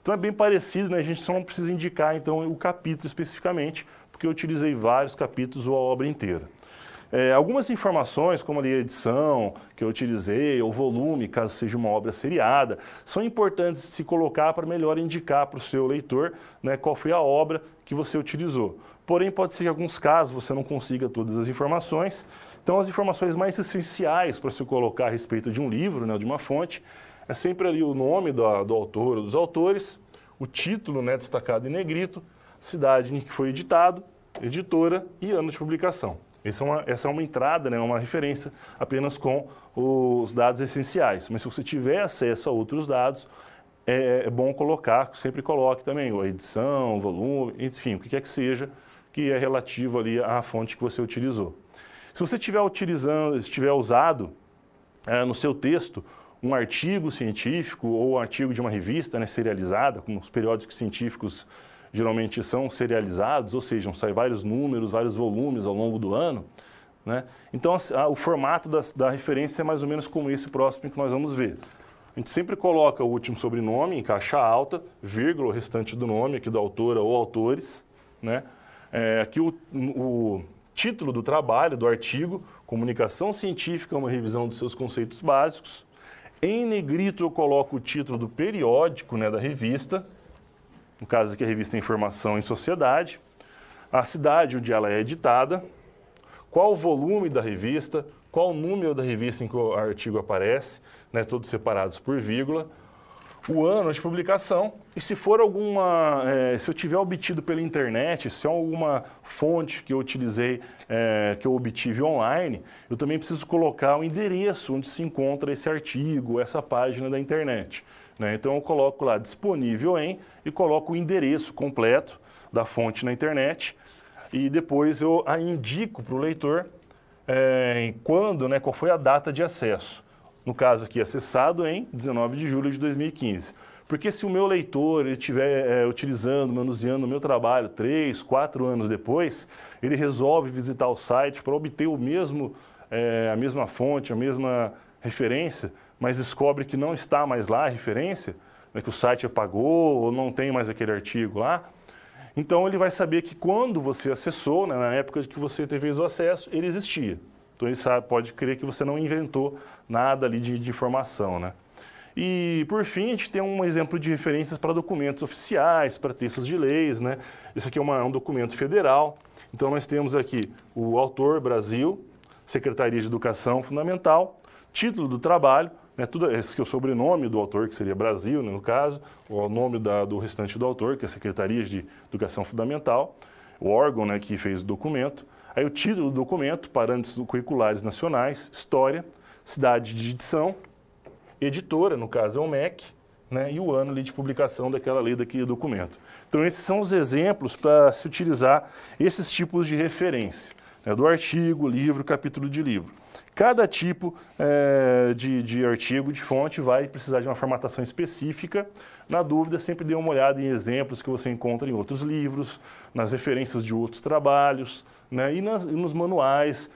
Então é bem parecido, né? A gente só não precisa indicar então o capítulo especificamente, porque eu utilizei vários capítulos ou a obra inteira. Algumas informações, como ali a edição que eu utilizei, ou volume, caso seja uma obra seriada, são importantes de se colocar para melhor indicar para o seu leitor, né, qual foi a obra que você utilizou. Porém, pode ser que em alguns casos você não consiga todas as informações. Então, as informações mais essenciais para se colocar a respeito de um livro, né, de uma fonte, é sempre ali o nome do autor ou dos autores, o título, né, destacado em negrito, cidade em que foi editado, editora e ano de publicação. Essa é uma entrada, né, uma referência apenas com os dados essenciais. Mas se você tiver acesso a outros dados, é bom colocar, sempre coloque também a edição, o volume, enfim, o que quer que seja, que é relativo ali à fonte que você utilizou. Se você estiver usado no seu texto um artigo científico ou um artigo de uma revista, né, serializada, como os periódicos científicos geralmente são serializados, ou seja, saem vários números, vários volumes ao longo do ano, né? Então, o formato da referência é mais ou menos como esse próximo que nós vamos ver. A gente sempre coloca o último sobrenome em caixa alta, vírgula, o restante do nome aqui da autora ou autores, né? Aqui o título do trabalho, do artigo, Comunicação Científica, uma revisão dos seus conceitos básicos. Em negrito eu coloco o título do periódico, né, da revista, no caso aqui a revista Informação em Sociedade, a cidade onde ela é editada, qual o volume da revista, qual o número da revista em que o artigo aparece, né, todos separados por vírgula, o ano de publicação e se for se eu tiver obtido pela internet, se é alguma fonte que eu utilizei, que eu obtive online, eu também preciso colocar o endereço onde se encontra esse artigo, essa página da internet, né? Então eu coloco lá disponível em e coloco o endereço completo da fonte na internet e depois eu indico para o leitor quando, né, qual foi a data de acesso. No caso aqui, acessado em 19 de julho de 2015. Porque se o meu leitor estiver utilizando, manuseando o meu trabalho 3, 4 anos depois, ele resolve visitar o site para obter a mesma fonte, a mesma referência, mas descobre que não está mais lá a referência, né, que o site apagou ou não tem mais aquele artigo lá, então ele vai saber que quando você acessou, né, na época que você fez o acesso, ele existia. Então ele pode crer que você não inventou nada ali de informação, né? E por fim, a gente tem um exemplo de referências para documentos oficiais, para textos de leis, né? Esse aqui é um documento federal. Então nós temos aqui o autor Brasil, Secretaria de Educação Fundamental, título do trabalho, né? Tudo esse que é o sobrenome do autor, que seria Brasil, né, no caso, o nome do restante do autor, que é a Secretaria de Educação Fundamental, o órgão, né, que fez o documento. Aí o título do documento, parâmetros curriculares nacionais, história, cidade de edição, editora, no caso é o MEC, né, e o ano ali de publicação daquela lei, daquele documento. Então esses são os exemplos para se utilizar esses tipos de referência, né, do artigo, livro, capítulo de livro. Cada tipo de artigo, de fonte, vai precisar de uma formatação específica. Na dúvida, sempre dê uma olhada em exemplos que você encontra em outros livros, nas referências de outros trabalhos, né, e nos manuais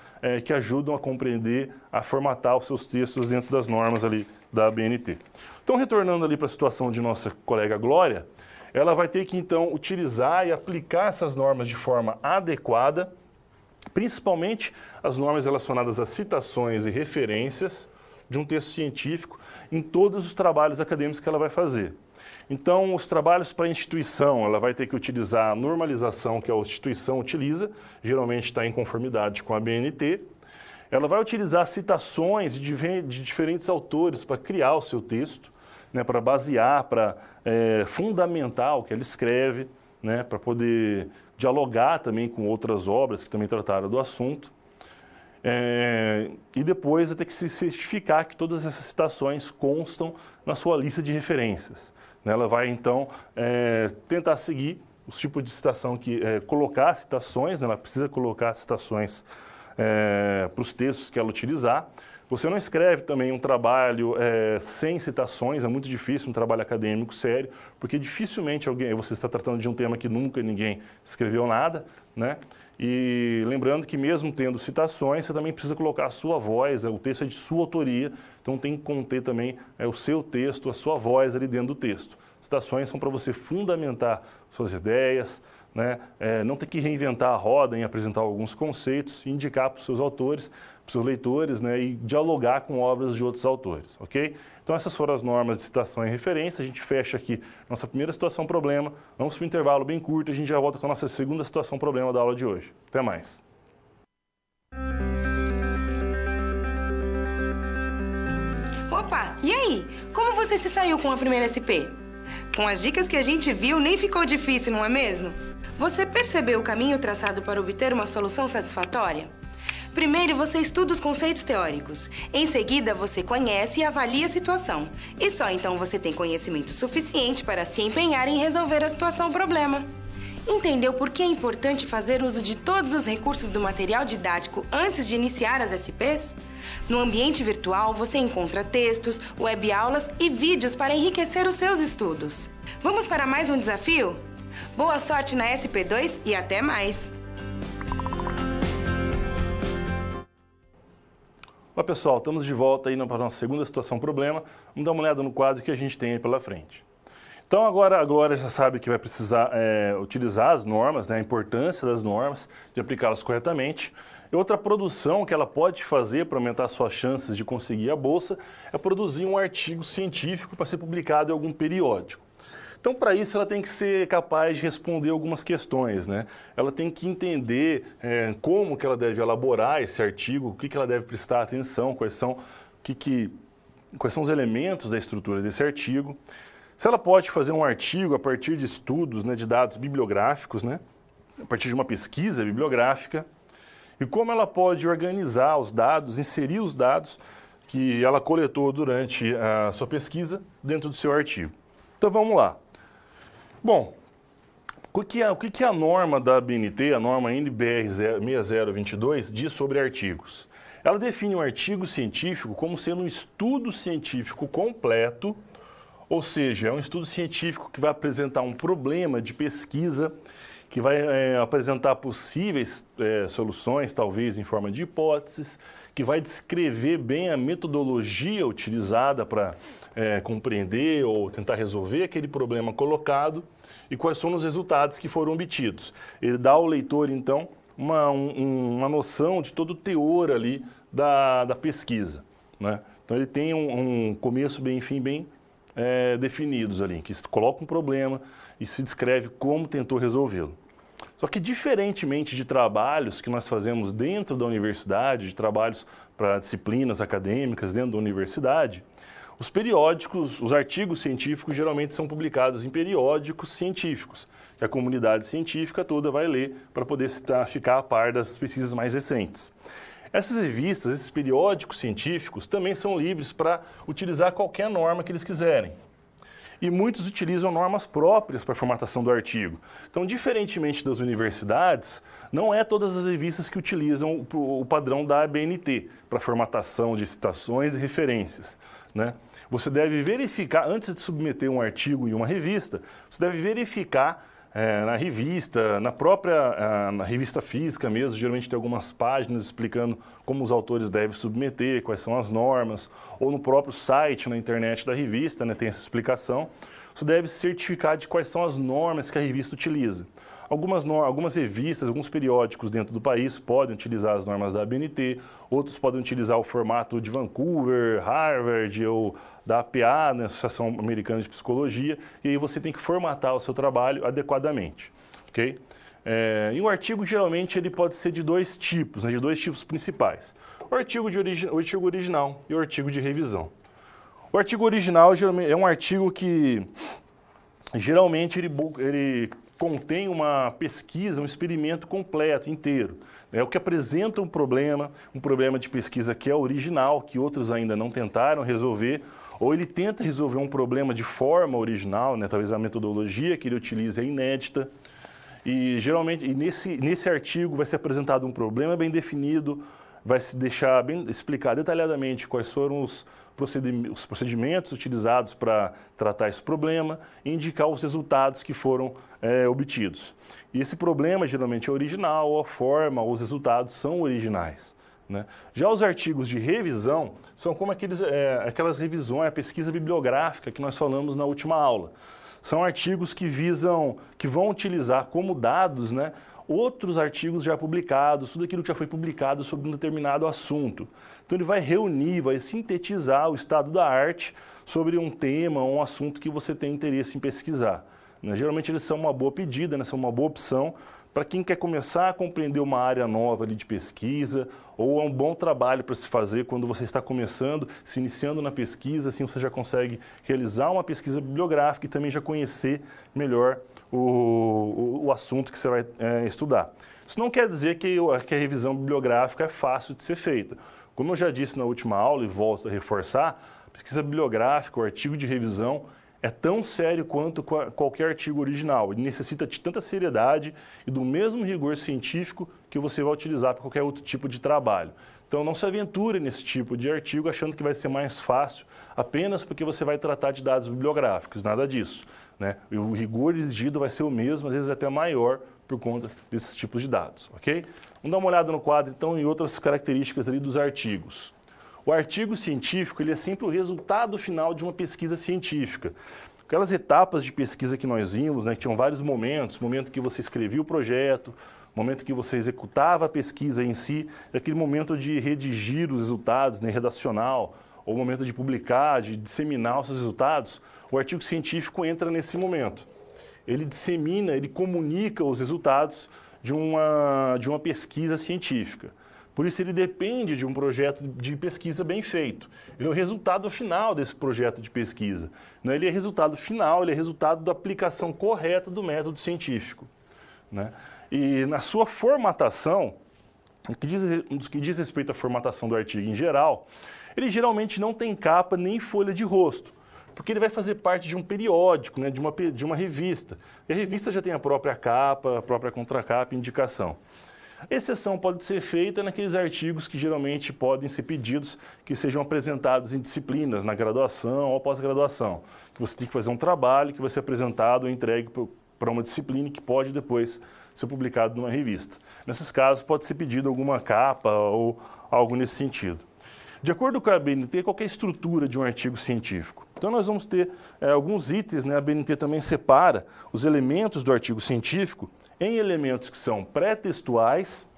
que ajudam a compreender, a formatar os seus textos dentro das normas ali da ABNT. Então, retornando ali para a situação de nossa colega Glória, ela vai ter que, então, utilizar e aplicar essas normas de forma adequada, principalmente as normas relacionadas a citações e referências de um texto científico em todos os trabalhos acadêmicos que ela vai fazer. Então, os trabalhos para a instituição, ela vai ter que utilizar a normalização que a instituição utiliza, geralmente está em conformidade com a ABNT. Ela vai utilizar citações de diferentes autores para criar o seu texto, né, para basear, para fundamentar o que ela escreve, né, para poder dialogar também com outras obras que também trataram do assunto. E depois vai ter que se certificar que todas essas citações constam na sua lista de referências. Ela vai, então, tentar seguir os tipos de citação colocar citações, né? Ela precisa colocar citações para os textos que ela utilizar. Você não escreve também um trabalho sem citações, é muito difícil um trabalho acadêmico sério, porque dificilmente você está tratando de um tema que nunca ninguém escreveu nada, né? E lembrando que mesmo tendo citações, você também precisa colocar a sua voz, o texto é de sua autoria, então tem que conter também o seu texto, a sua voz ali dentro do texto. Citações são para você fundamentar suas ideias, né? Não ter que reinventar a roda em apresentar alguns conceitos, indicar para os seus autores, para os seus leitores, né? E dialogar com obras de outros autores, ok? Então essas foram as normas de citação e referência. A gente fecha aqui nossa primeira situação problema. Vamos para um intervalo bem curto e a gente já volta com a nossa segunda situação problema da aula de hoje. Até mais. Opa, e aí? Como você se saiu com a primeira SP? Com as dicas que a gente viu, nem ficou difícil, não é mesmo? Você percebeu o caminho traçado para obter uma solução satisfatória? Primeiro, você estuda os conceitos teóricos. Em seguida, você conhece e avalia a situação. E só então você tem conhecimento suficiente para se empenhar em resolver a situação-problema. Entendeu por que é importante fazer uso de todos os recursos do material didático antes de iniciar as SPs? No ambiente virtual, você encontra textos, webaulas e vídeos para enriquecer os seus estudos. Vamos para mais um desafio? Boa sorte na SP2 e até mais! Olá pessoal, estamos de volta aí para a nossa segunda situação problema. Vamos dar uma olhada no quadro que a gente tem aí pela frente. Então agora a Glória já sabe que vai precisar utilizar as normas, né, a importância das normas, de aplicá-las corretamente. E outra produção que ela pode fazer para aumentar suas chances de conseguir a bolsa é produzir um artigo científico para ser publicado em algum periódico. Então, para isso, ela tem que ser capaz de responder algumas questões, né? Ela tem que entender como que ela deve elaborar esse artigo, o que ela deve prestar atenção, quais são os elementos da estrutura desse artigo. Se ela pode fazer um artigo a partir de estudos, né, de dados bibliográficos, né, a partir de uma pesquisa bibliográfica, e como ela pode organizar os dados, inserir os dados que ela coletou durante a sua pesquisa dentro do seu artigo. Então, vamos lá. Bom, o que a norma da ABNT, a norma NBR 6022, diz sobre artigos? Ela define um artigo científico como sendo um estudo científico completo, ou seja, é um estudo científico que vai apresentar um problema de pesquisa, que vai apresentar possíveis soluções, talvez em forma de hipóteses, que vai descrever bem a metodologia utilizada para compreender ou tentar resolver aquele problema colocado e quais foram os resultados que foram obtidos. Ele dá ao leitor, então, uma noção de todo o teor ali da pesquisa, né? Então, ele tem um começo, bem, fim, bem definidos ali, que coloca um problema e se descreve como tentou resolvê-lo. Só que, diferentemente de trabalhos que nós fazemos dentro da universidade, de trabalhos para disciplinas acadêmicas dentro da universidade, os periódicos, os artigos científicos geralmente são publicados em periódicos científicos, que a comunidade científica toda vai ler para poder ficar a par das pesquisas mais recentes. Essas revistas, esses periódicos científicos também são livres para utilizar qualquer norma que eles quiserem. E muitos utilizam normas próprias para a formatação do artigo. Então, diferentemente das universidades, não é todas as revistas que utilizam o padrão da ABNT para formatação de citações e referências, né? Você deve verificar, antes de submeter um artigo em uma revista, você deve verificar na revista, na revista física mesmo, geralmente tem algumas páginas explicando como os autores devem submeter, quais são as normas, ou no próprio site, na internet da revista, né, tem essa explicação. Você deve se certificar de quais são as normas que a revista utiliza. Algumas revistas, alguns periódicos dentro do país podem utilizar as normas da ABNT, outros podem utilizar o formato de Vancouver, Harvard ou da APA, né, Associação Americana de Psicologia, e aí você tem que formatar o seu trabalho adequadamente, ok? E o artigo, geralmente, ele pode ser de dois tipos, né, de dois tipos principais. O artigo original e o artigo de revisão. O artigo original geralmente é um artigo que, geralmente, ele contém uma pesquisa, um experimento completo, inteiro. É o que apresenta um problema de pesquisa que é original, que outros ainda não tentaram resolver, ou ele tenta resolver um problema de forma original, né? Talvez a metodologia que ele utiliza é inédita. E geralmente, nesse artigo vai ser apresentado um problema bem definido, vai se deixar bem explicar detalhadamente quais foram os procedimentos utilizados para tratar esse problema e indicar os resultados que foram obtidos. E esse problema geralmente é original, ou a forma, ou os resultados são originais, né? Já os artigos de revisão são como aquelas revisões, a pesquisa bibliográfica que nós falamos na última aula. São artigos que vão utilizar como dados, né, outros artigos já publicados, tudo aquilo que já foi publicado sobre um determinado assunto. Então ele vai reunir, vai sintetizar o estado da arte sobre um tema ou um assunto que você tem interesse em pesquisar, né? Geralmente eles são uma boa pedida, né, são uma boa opção para quem quer começar a compreender uma área nova ali de pesquisa, ou é um bom trabalho para se fazer quando você está começando, se iniciando na pesquisa, assim você já consegue realizar uma pesquisa bibliográfica e também já conhecer melhor o assunto que você vai estudar. Isso não quer dizer que a revisão bibliográfica é fácil de ser feita. Como eu já disse na última aula e volto a reforçar, a pesquisa bibliográfica, o artigo de revisão, é tão sério quanto qualquer artigo original. Ele necessita de tanta seriedade e do mesmo rigor científico que você vai utilizar para qualquer outro tipo de trabalho. Então não se aventure nesse tipo de artigo achando que vai ser mais fácil apenas porque você vai tratar de dados bibliográficos, nada disso, né? O rigor exigido vai ser o mesmo, às vezes até maior por conta desses tipos de dados, ok? Vamos dar uma olhada no quadro então em outras características ali dos artigos. O artigo científico ele é sempre o resultado final de uma pesquisa científica. Aquelas etapas de pesquisa que nós vimos, né, que tinham vários momentos, momento que você escrevia o projeto, o momento que você executava a pesquisa em si, aquele momento de redigir os resultados, né, redacional, ou o momento de publicar, de disseminar os seus resultados, o artigo científico entra nesse momento. Ele dissemina, ele comunica os resultados de uma pesquisa científica. Por isso ele depende de um projeto de pesquisa bem feito. Ele é o resultado final desse projeto de pesquisa. Ele é resultado final, ele é resultado da aplicação correta do método científico, né? E na sua formatação, no que diz respeito à formatação do artigo em geral, ele geralmente não tem capa nem folha de rosto, porque ele vai fazer parte de um periódico, né, de uma revista. E a revista já tem a própria capa, a própria contracapa e indicação. A exceção pode ser feita naqueles artigos que geralmente podem ser pedidos que sejam apresentados em disciplinas, na graduação ou pós-graduação, que você tem que fazer um trabalho que vai ser apresentado ou entregue para uma disciplina que pode depois ser publicado numa revista. Nesses casos, pode ser pedido alguma capa ou algo nesse sentido. De acordo com a ABNT, qual é a estrutura de um artigo científico? Então, nós vamos ter alguns itens, né? A ABNT também separa os elementos do artigo científico em elementos que são pré-textuais,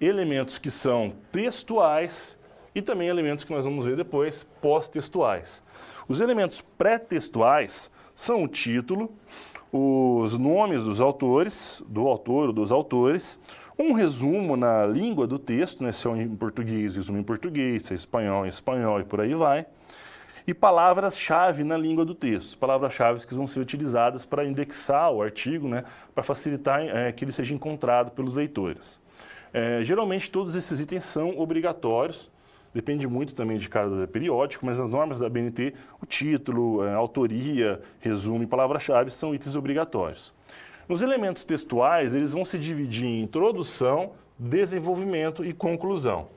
elementos que são textuais e também elementos que nós vamos ver depois, pós-textuais. Os elementos pré-textuais são o título, os nomes dos autores, do autor ou dos autores, um resumo na língua do texto, né, se é em português, resumo em português, se é em espanhol e por aí vai, e palavras-chave na língua do texto, palavras-chave que vão ser utilizadas para indexar o artigo, né, para facilitar que ele seja encontrado pelos leitores. Geralmente todos esses itens são obrigatórios, depende muito também de cada periódico, mas nas normas da ABNT, o título, a autoria, resumo e palavra-chave são itens obrigatórios. Os elementos textuais, eles vão se dividir em introdução, desenvolvimento e conclusão.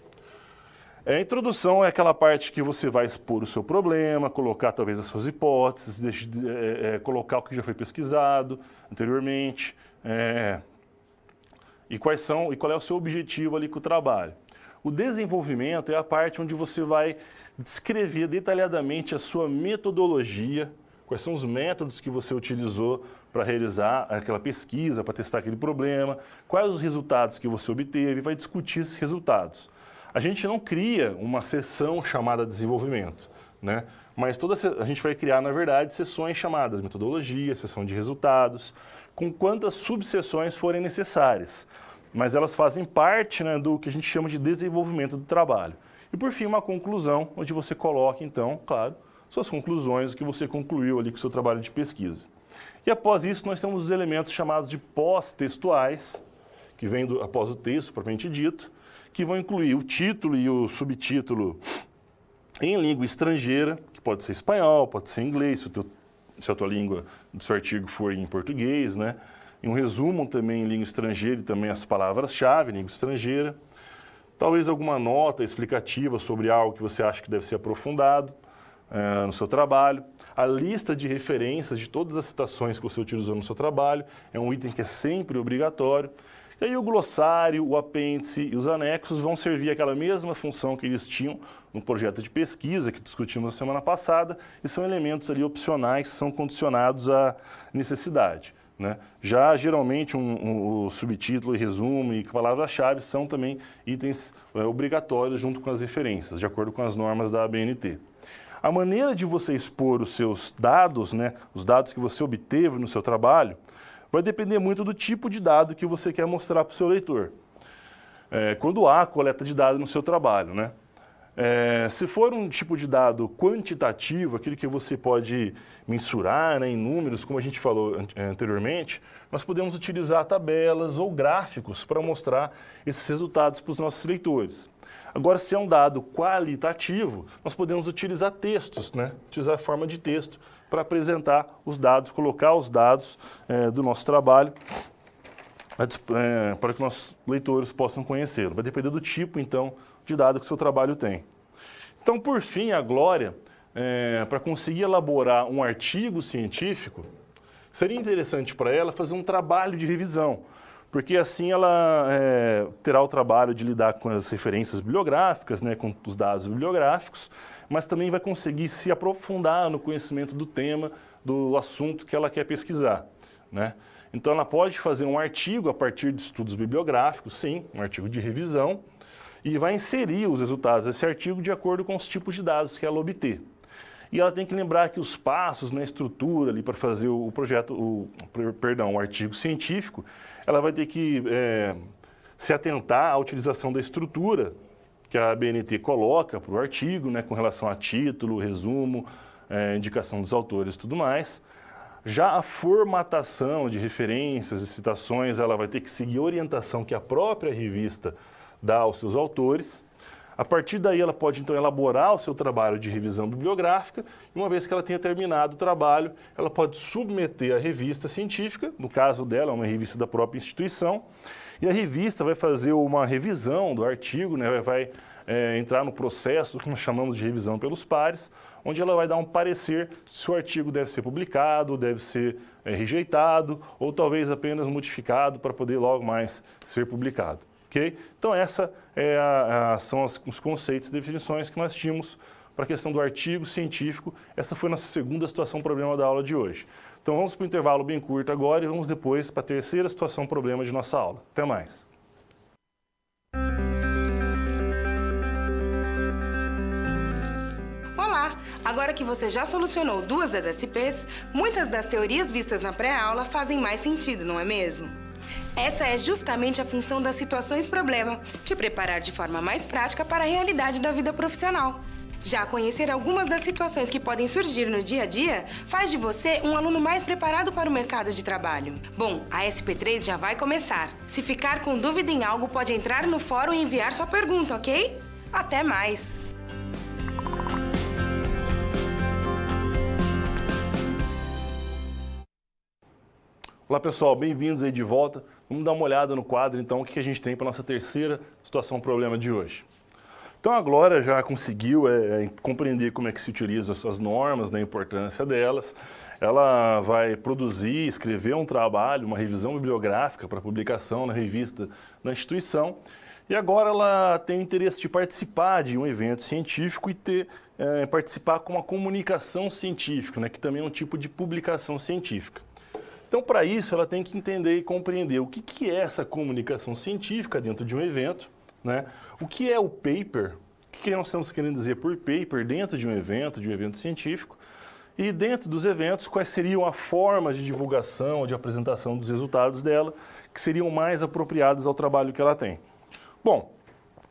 A introdução é aquela parte que você vai expor o seu problema, colocar talvez as suas hipóteses, colocar o que já foi pesquisado anteriormente, e qual é o seu objetivo ali com o trabalho. O desenvolvimento é a parte onde você vai descrever detalhadamente a sua metodologia, quais são os métodos que você utilizou para realizar aquela pesquisa, para testar aquele problema, quais os resultados que você obteve, vai discutir esses resultados. A gente não cria uma seção chamada desenvolvimento, né? Mas a gente vai criar, na verdade, seções chamadas metodologia, seção de resultados, com quantas subseções forem necessárias. Mas elas fazem parte, né, do que a gente chama de desenvolvimento do trabalho. E, por fim, uma conclusão, onde você coloca, então, claro, suas conclusões, o que você concluiu ali com o seu trabalho de pesquisa. E após isso, nós temos os elementos chamados de pós-textuais, que vêm após o texto, propriamente dito, que vão incluir o título e o subtítulo em língua estrangeira, que pode ser espanhol, pode ser inglês, se a tua língua do seu artigo for em português, né? E um resumo também em língua estrangeira e também as palavras-chave em língua estrangeira. Talvez alguma nota explicativa sobre algo que você acha que deve ser aprofundado no seu trabalho. A lista de referências de todas as citações que você utilizou no seu trabalho é um item que é sempre obrigatório. E aí o glossário, o apêndice e os anexos vão servir aquela mesma função que eles tinham no projeto de pesquisa que discutimos na semana passada e são elementos ali opcionais que são condicionados à necessidade, né? Já geralmente o subtítulo, resumo e palavra-chave são também itens obrigatórios junto com as referências, de acordo com as normas da ABNT. A maneira de você expor os seus dados, né, os dados que você obteve no seu trabalho, vai depender muito do tipo de dado que você quer mostrar para o seu leitor. Quando há coleta de dados no seu trabalho, né? Se for um tipo de dado quantitativo, aquele que você pode mensurar, né, em números, como a gente falou anteriormente, nós podemos utilizar tabelas ou gráficos para mostrar esses resultados para os nossos leitores. Agora, se é um dado qualitativo, nós podemos utilizar textos, né? Utilizar a forma de texto para apresentar os dados, colocar os dados do nosso trabalho para que nossos leitores possam conhecê-lo. Vai depender do tipo, então, de dado que o seu trabalho tem. Então, por fim, a Glória, para conseguir elaborar um artigo científico, seria interessante para ela fazer um trabalho de revisão, porque assim ela terá o trabalho de lidar com as referências bibliográficas, né, com os dados bibliográficos, mas também vai conseguir se aprofundar no conhecimento do tema, do assunto que ela quer pesquisar, né? Então, ela pode fazer um artigo a partir de estudos bibliográficos, sim, um artigo de revisão, e vai inserir os resultados desse artigo de acordo com os tipos de dados que ela obter. E ela tem que lembrar que os passos na estrutura ali para fazer o artigo científico, ela vai ter que se atentar à utilização da estrutura que a ABNT coloca para o artigo, né, com relação a título, resumo, indicação dos autores e tudo mais. Já a formatação de referências e citações, ela vai ter que seguir a orientação que a própria revista dá aos seus autores. A partir daí, ela pode, então, elaborar o seu trabalho de revisão bibliográfica e, uma vez que ela tenha terminado o trabalho, ela pode submeter à revista científica, no caso dela, uma revista da própria instituição, e a revista vai fazer uma revisão do artigo, né, vai entrar no processo que nós chamamos de revisão pelos pares, onde ela vai dar um parecer se o artigo deve ser publicado, deve ser rejeitado, ou talvez apenas modificado para poder logo mais ser publicado. Okay? Então, essa são os conceitos e definições que nós tínhamos para a questão do artigo científico. Essa foi a nossa segunda situação problema da aula de hoje. Então, vamos para um intervalo bem curto agora e vamos depois para a terceira situação problema de nossa aula. Até mais! Olá! Agora que você já solucionou 2 das SPs, muitas das teorias vistas na pré-aula fazem mais sentido, não é mesmo? Essa é justamente a função das situações problema, te preparar de forma mais prática para a realidade da vida profissional. Já conhecer algumas das situações que podem surgir no dia a dia faz de você um aluno mais preparado para o mercado de trabalho. Bom, a SP3 já vai começar. Se ficar com dúvida em algo, pode entrar no fórum e enviar sua pergunta, ok? Até mais! Olá pessoal, bem-vindos aí de volta. Vamos dar uma olhada no quadro então, o que a gente tem para a nossa terceira situação problema de hoje. Então a Glória já conseguiu compreender como é que se utilizam as normas, né, a importância delas. Ela vai produzir, escrever um trabalho, uma revisão bibliográfica para publicação na revista da instituição. E agora ela tem o interesse de participar de um evento científico e participar com uma comunicação científica, né, que também é um tipo de publicação científica. Então, para isso, ela tem que entender e compreender o que é essa comunicação científica dentro de um evento, né? O que é o paper, o que nós estamos querendo dizer por paper dentro de um evento científico, e dentro dos eventos, quais seriam as formas de divulgação, de apresentação dos resultados dela, que seriam mais apropriadas ao trabalho que ela tem. Bom,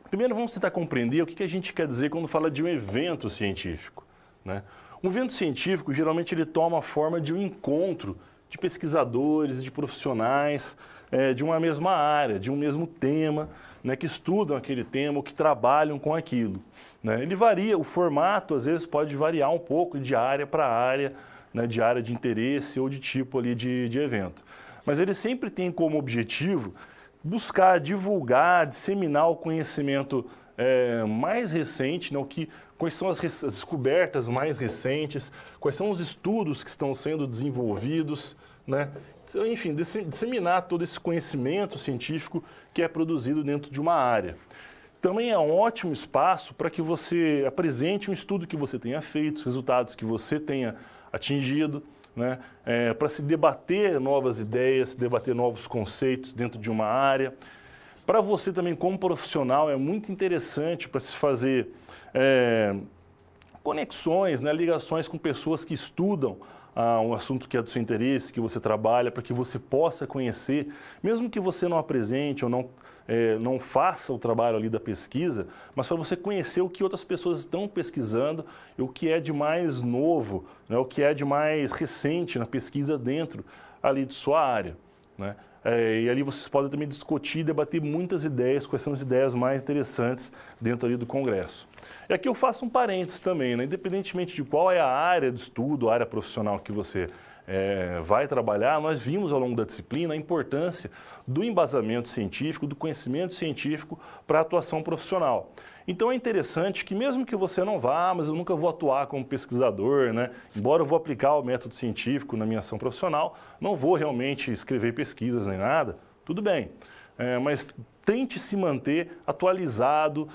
primeiro vamos tentar compreender o que a gente quer dizer quando fala de um evento científico, né? Um evento científico, geralmente, ele toma a forma de um encontro de pesquisadores, de profissionais de uma mesma área, de um mesmo tema, né, que estudam aquele tema ou que trabalham com aquilo, né? Ele varia, o formato às vezes pode variar um pouco de área para área, né, de área de interesse ou de tipo ali de evento. Mas ele sempre tem como objetivo buscar divulgar, disseminar o conhecimento mais recente, né, quais são as descobertas mais recentes, quais são os estudos que estão sendo desenvolvidos, né? Enfim, disseminar todo esse conhecimento científico que é produzido dentro de uma área. Também é um ótimo espaço para que você apresente um estudo que você tenha feito, os resultados que você tenha atingido, né? Para se debater novas ideias, se debater novos conceitos dentro de uma área. Para você também, como profissional, é muito interessante para se fazer conexões, né, ligações com pessoas que estudam um assunto que é do seu interesse, que você trabalha, para que você possa conhecer, mesmo que você não apresente ou não faça o trabalho ali da pesquisa, mas para você conhecer o que outras pessoas estão pesquisando e o que é de mais novo, né, o que é de mais recente na pesquisa dentro ali de sua área, né? E ali vocês podem também discutir e debater muitas ideias, quais são as ideias mais interessantes dentro ali do Congresso. E aqui eu faço um parênteses também, né? Independentemente de qual é a área de estudo, a área profissional que você vai trabalhar, nós vimos ao longo da disciplina a importância do embasamento científico, do conhecimento científico para a atuação profissional. Então é interessante que mesmo que você não vá, mas eu nunca vou atuar como pesquisador, né? Embora eu vou aplicar o método científico na minha ação profissional, não vou realmente escrever pesquisas nem nada, tudo bem. Mas tente se manter atualizado,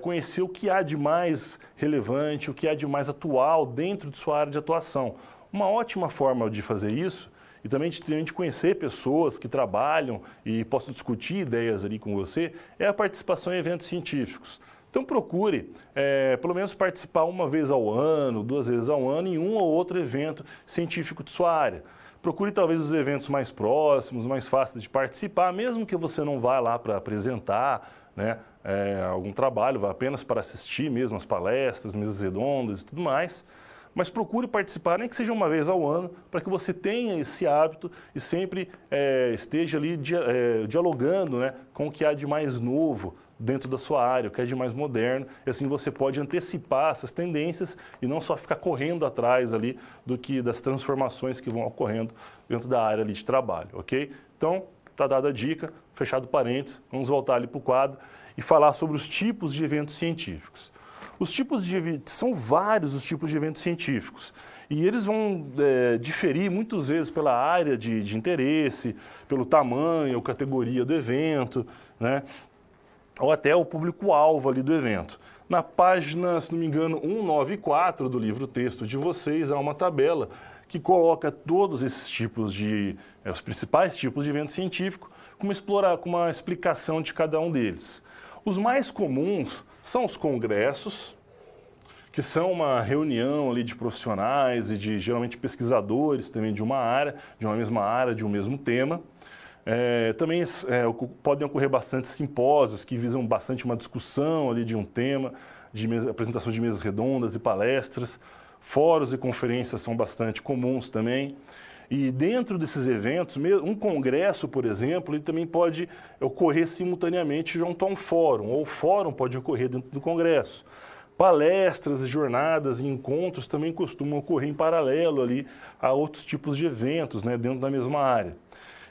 conhecer o que há de mais relevante, o que há de mais atual dentro de sua área de atuação. Uma ótima forma de fazer isso, e também de conhecer pessoas que trabalham e possam discutir ideias ali com você, é a participação em eventos científicos. Então procure, pelo menos participar uma vez ao ano, 2 vezes ao ano, em um ou outro evento científico de sua área. Procure talvez os eventos mais próximos, mais fáceis de participar, mesmo que você não vá lá para apresentar, né, algum trabalho, vá apenas para assistir mesmo as palestras, mesas redondas e tudo mais. Mas procure participar, nem que seja uma vez ao ano, para que você tenha esse hábito e sempre esteja ali dialogando, né, com o que há de mais novo dentro da sua área, o que é de mais moderno, e assim você pode antecipar essas tendências e não só ficar correndo atrás ali das transformações que vão ocorrendo dentro da área ali de trabalho, ok? Então, está dada a dica, fechado parênteses, vamos voltar ali para o quadro e falar sobre os tipos de eventos científicos. São vários os tipos de eventos científicos e eles vão diferir muitas vezes pela área de interesse, pelo tamanho ou categoria do evento, né? Ou até o público-alvo ali do evento. Na página, se não me engano, 194 do livro-texto de vocês, há uma tabela que coloca todos esses tipos os principais tipos de evento científico, com uma explicação de cada um deles. Os mais comuns são os congressos, que são uma reunião ali de profissionais e de, geralmente, pesquisadores também de uma mesma área, de um mesmo tema. Também podem ocorrer bastante simpósios que visam bastante uma discussão ali de um tema, apresentação de mesas redondas e palestras. Fóruns e conferências são bastante comuns também. E dentro desses eventos, um congresso, por exemplo, ele também pode ocorrer simultaneamente junto a um fórum, ou o fórum pode ocorrer dentro do congresso. Palestras, jornadas e encontros também costumam ocorrer em paralelo ali a outros tipos de eventos, né, dentro da mesma área.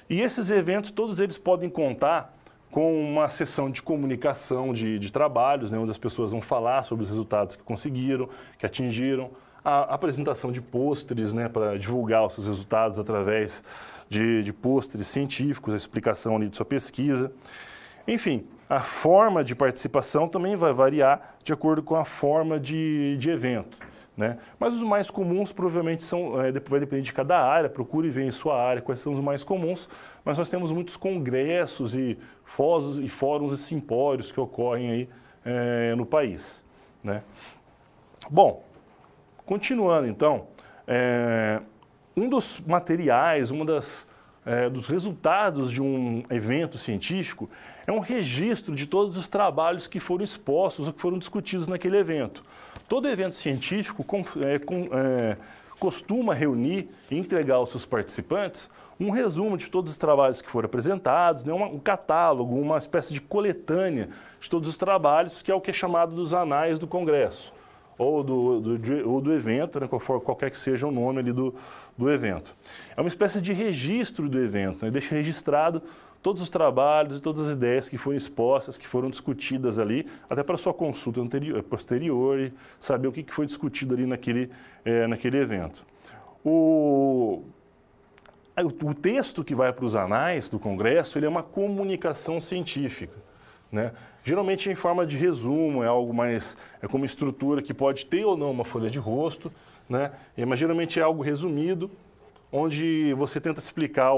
E esses eventos, todos eles podem contar com uma sessão de comunicação de trabalhos, né, onde as pessoas vão falar sobre os resultados que conseguiram, que atingiram, a apresentação de pôsteres, né, para divulgar os seus resultados através de pôsteres científicos, a explicação ali de sua pesquisa. Enfim, a forma de participação também vai variar de acordo com a forma de evento, né? Mas os mais comuns provavelmente vai depender de cada área, procure ver em sua área quais são os mais comuns, mas nós temos muitos congressos e fóruns e simpósios que ocorrem aí no país, né? Bom, continuando então, um dos materiais, dos resultados de um evento científico é um registro de todos os trabalhos que foram expostos ou que foram discutidos naquele evento. Todo evento científico costuma reunir e entregar aos seus participantes um resumo de todos os trabalhos que foram apresentados, né, um catálogo, uma espécie de coletânea de todos os trabalhos, que é o que é chamado dos anais do Congresso, ou do evento, né, qualquer que seja o nome ali do evento. É uma espécie de registro do evento, né, deixa registrado todos os trabalhos e todas as ideias que foram expostas, que foram discutidas ali, até para sua consulta posterior e saber o que foi discutido ali naquele evento. O texto que vai para os anais do Congresso, ele é uma comunicação científica, né? Geralmente em forma de resumo, é algo mais, como uma estrutura que pode ter ou não uma folha de rosto, né? Mas geralmente é algo resumido, onde você tenta explicar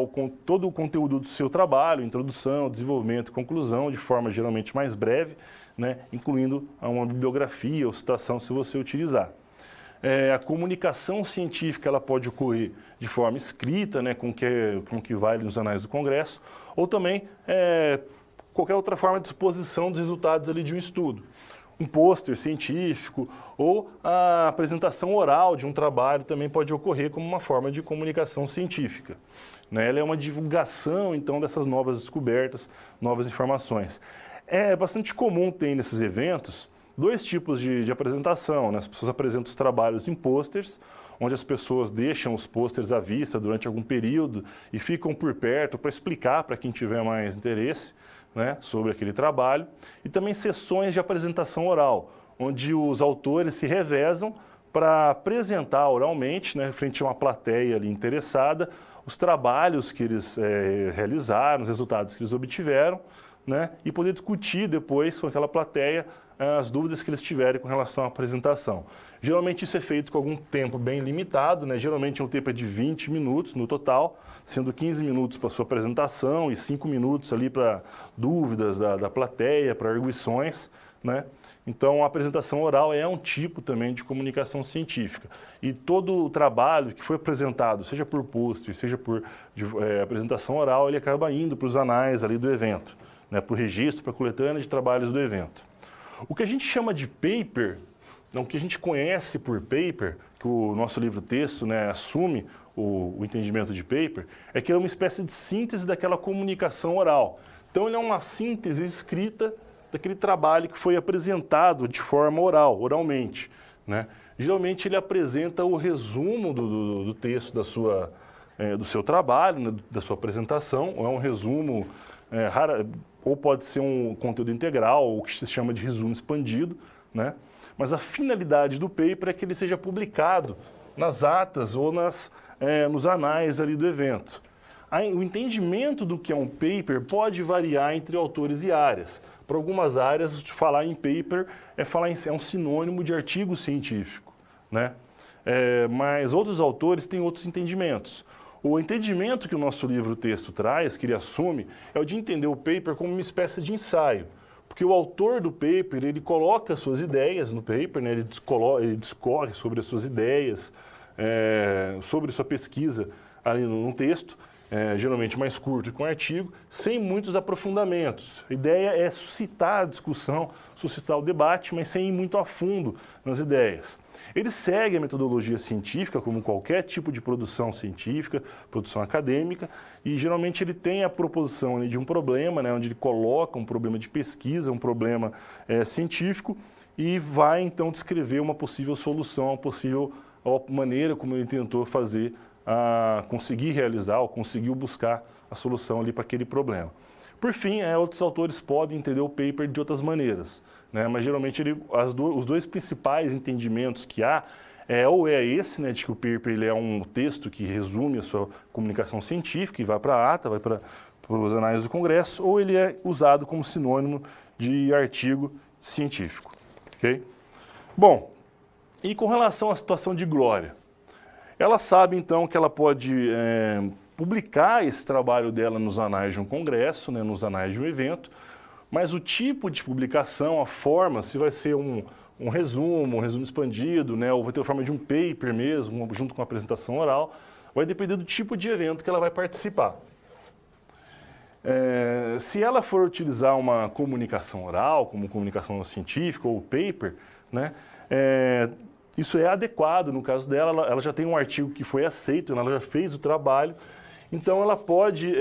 todo o conteúdo do seu trabalho, introdução, desenvolvimento e conclusão, de forma geralmente mais breve, né? Incluindo uma bibliografia ou citação, se você utilizar. A comunicação científica ela pode ocorrer de forma escrita, né? com que vai nos anais do Congresso, ou também qualquer outra forma de exposição dos resultados ali de um estudo. Um pôster científico ou a apresentação oral de um trabalho também pode ocorrer como uma forma de comunicação científica, né? Ela é uma divulgação, então, dessas novas descobertas, novas informações. É bastante comum ter nesses eventos 2 tipos de apresentação, né? As pessoas apresentam os trabalhos em pôsteres, onde as pessoas deixam os pôsteres à vista durante algum período e ficam por perto para explicar para quem tiver mais interesse, né, sobre aquele trabalho, e também sessões de apresentação oral, onde os autores se revezam para apresentar oralmente, né, frente a uma plateia ali interessada, os trabalhos que eles realizaram, os resultados que eles obtiveram, né, e poder discutir depois com aquela plateia as dúvidas que eles tiverem com relação à apresentação. Geralmente isso é feito com algum tempo bem limitado, né? Geralmente o tempo é de 20 minutos no total, sendo 15 minutos para a sua apresentação e 5 minutos ali para dúvidas da plateia, para arguições, né? Então, a apresentação oral é um tipo também de comunicação científica. E todo o trabalho que foi apresentado, seja por pôster, seja por apresentação oral, ele acaba indo para os anais ali do evento, né? Para o registro, para a coletânea de trabalhos do evento. O que a gente chama de paper, o que a gente conhece por paper, que o nosso livro-texto, né, assume o entendimento de paper, é que ele é uma espécie de síntese daquela comunicação oral. Então, ele é uma síntese escrita daquele trabalho que foi apresentado de forma oral, oralmente, né? Geralmente ele apresenta o resumo do texto do seu trabalho, né, da sua apresentação, ou é um resumo, ou pode ser um conteúdo integral, ou o que se chama de resumo expandido, né? Mas a finalidade do paper é que ele seja publicado nas atas ou nos anais ali do evento. O entendimento do que é um paper pode variar entre autores e áreas. Para algumas áreas, falar em paper é um sinônimo de artigo científico, né? Mas outros autores têm outros entendimentos. O entendimento que o nosso livro-texto traz, que ele assume, é o de entender o paper como uma espécie de ensaio. Porque o autor do paper, ele coloca suas ideias no paper, né? Ele discorre sobre as suas ideias, sobre sua pesquisa ali num texto, geralmente mais curto que um artigo, sem muitos aprofundamentos. A ideia é suscitar a discussão, suscitar o debate, mas sem ir muito a fundo nas ideias. Ele segue a metodologia científica, como qualquer tipo de produção científica, produção acadêmica, e geralmente ele tem a proposição ali de um problema, né, onde ele coloca um problema de pesquisa, um problema científico, e vai então descrever uma possível solução, uma possível maneira como ele tentou fazer, conseguir realizar ou conseguiu buscar a solução ali para aquele problema. Por fim, outros autores podem entender o paper de outras maneiras, né? Mas geralmente os dois principais entendimentos que há ou é esse, né, de que o paper ele é um texto que resume a sua comunicação científica e vai para a ata, vai para os anais do Congresso, ou ele é usado como sinônimo de artigo científico. Okay? Bom, e com relação à situação de Glória? Ela sabe, então, que ela pode publicar esse trabalho dela nos anais de um congresso, né, nos anais de um evento, mas o tipo de publicação, a forma, se vai ser um resumo expandido, né, ou vai ter a forma de um paper mesmo, junto com a apresentação oral, vai depender do tipo de evento que ela vai participar. Se ela for utilizar uma comunicação oral, como comunicação científica ou paper, né, isso é adequado, no caso dela, ela já tem um artigo que foi aceito, ela já fez o trabalho, então ela pode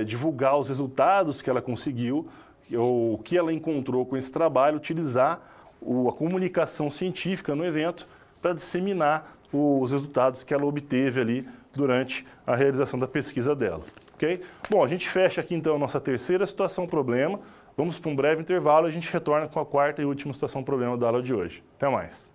divulgar os resultados que ela conseguiu, ou o que ela encontrou com esse trabalho, utilizar a comunicação científica no evento para disseminar os resultados que ela obteve ali durante a realização da pesquisa dela. Okay? Bom, a gente fecha aqui então a nossa terceira situação-problema, vamos para um breve intervalo e a gente retorna com a quarta e última situação-problema da aula de hoje. Até mais!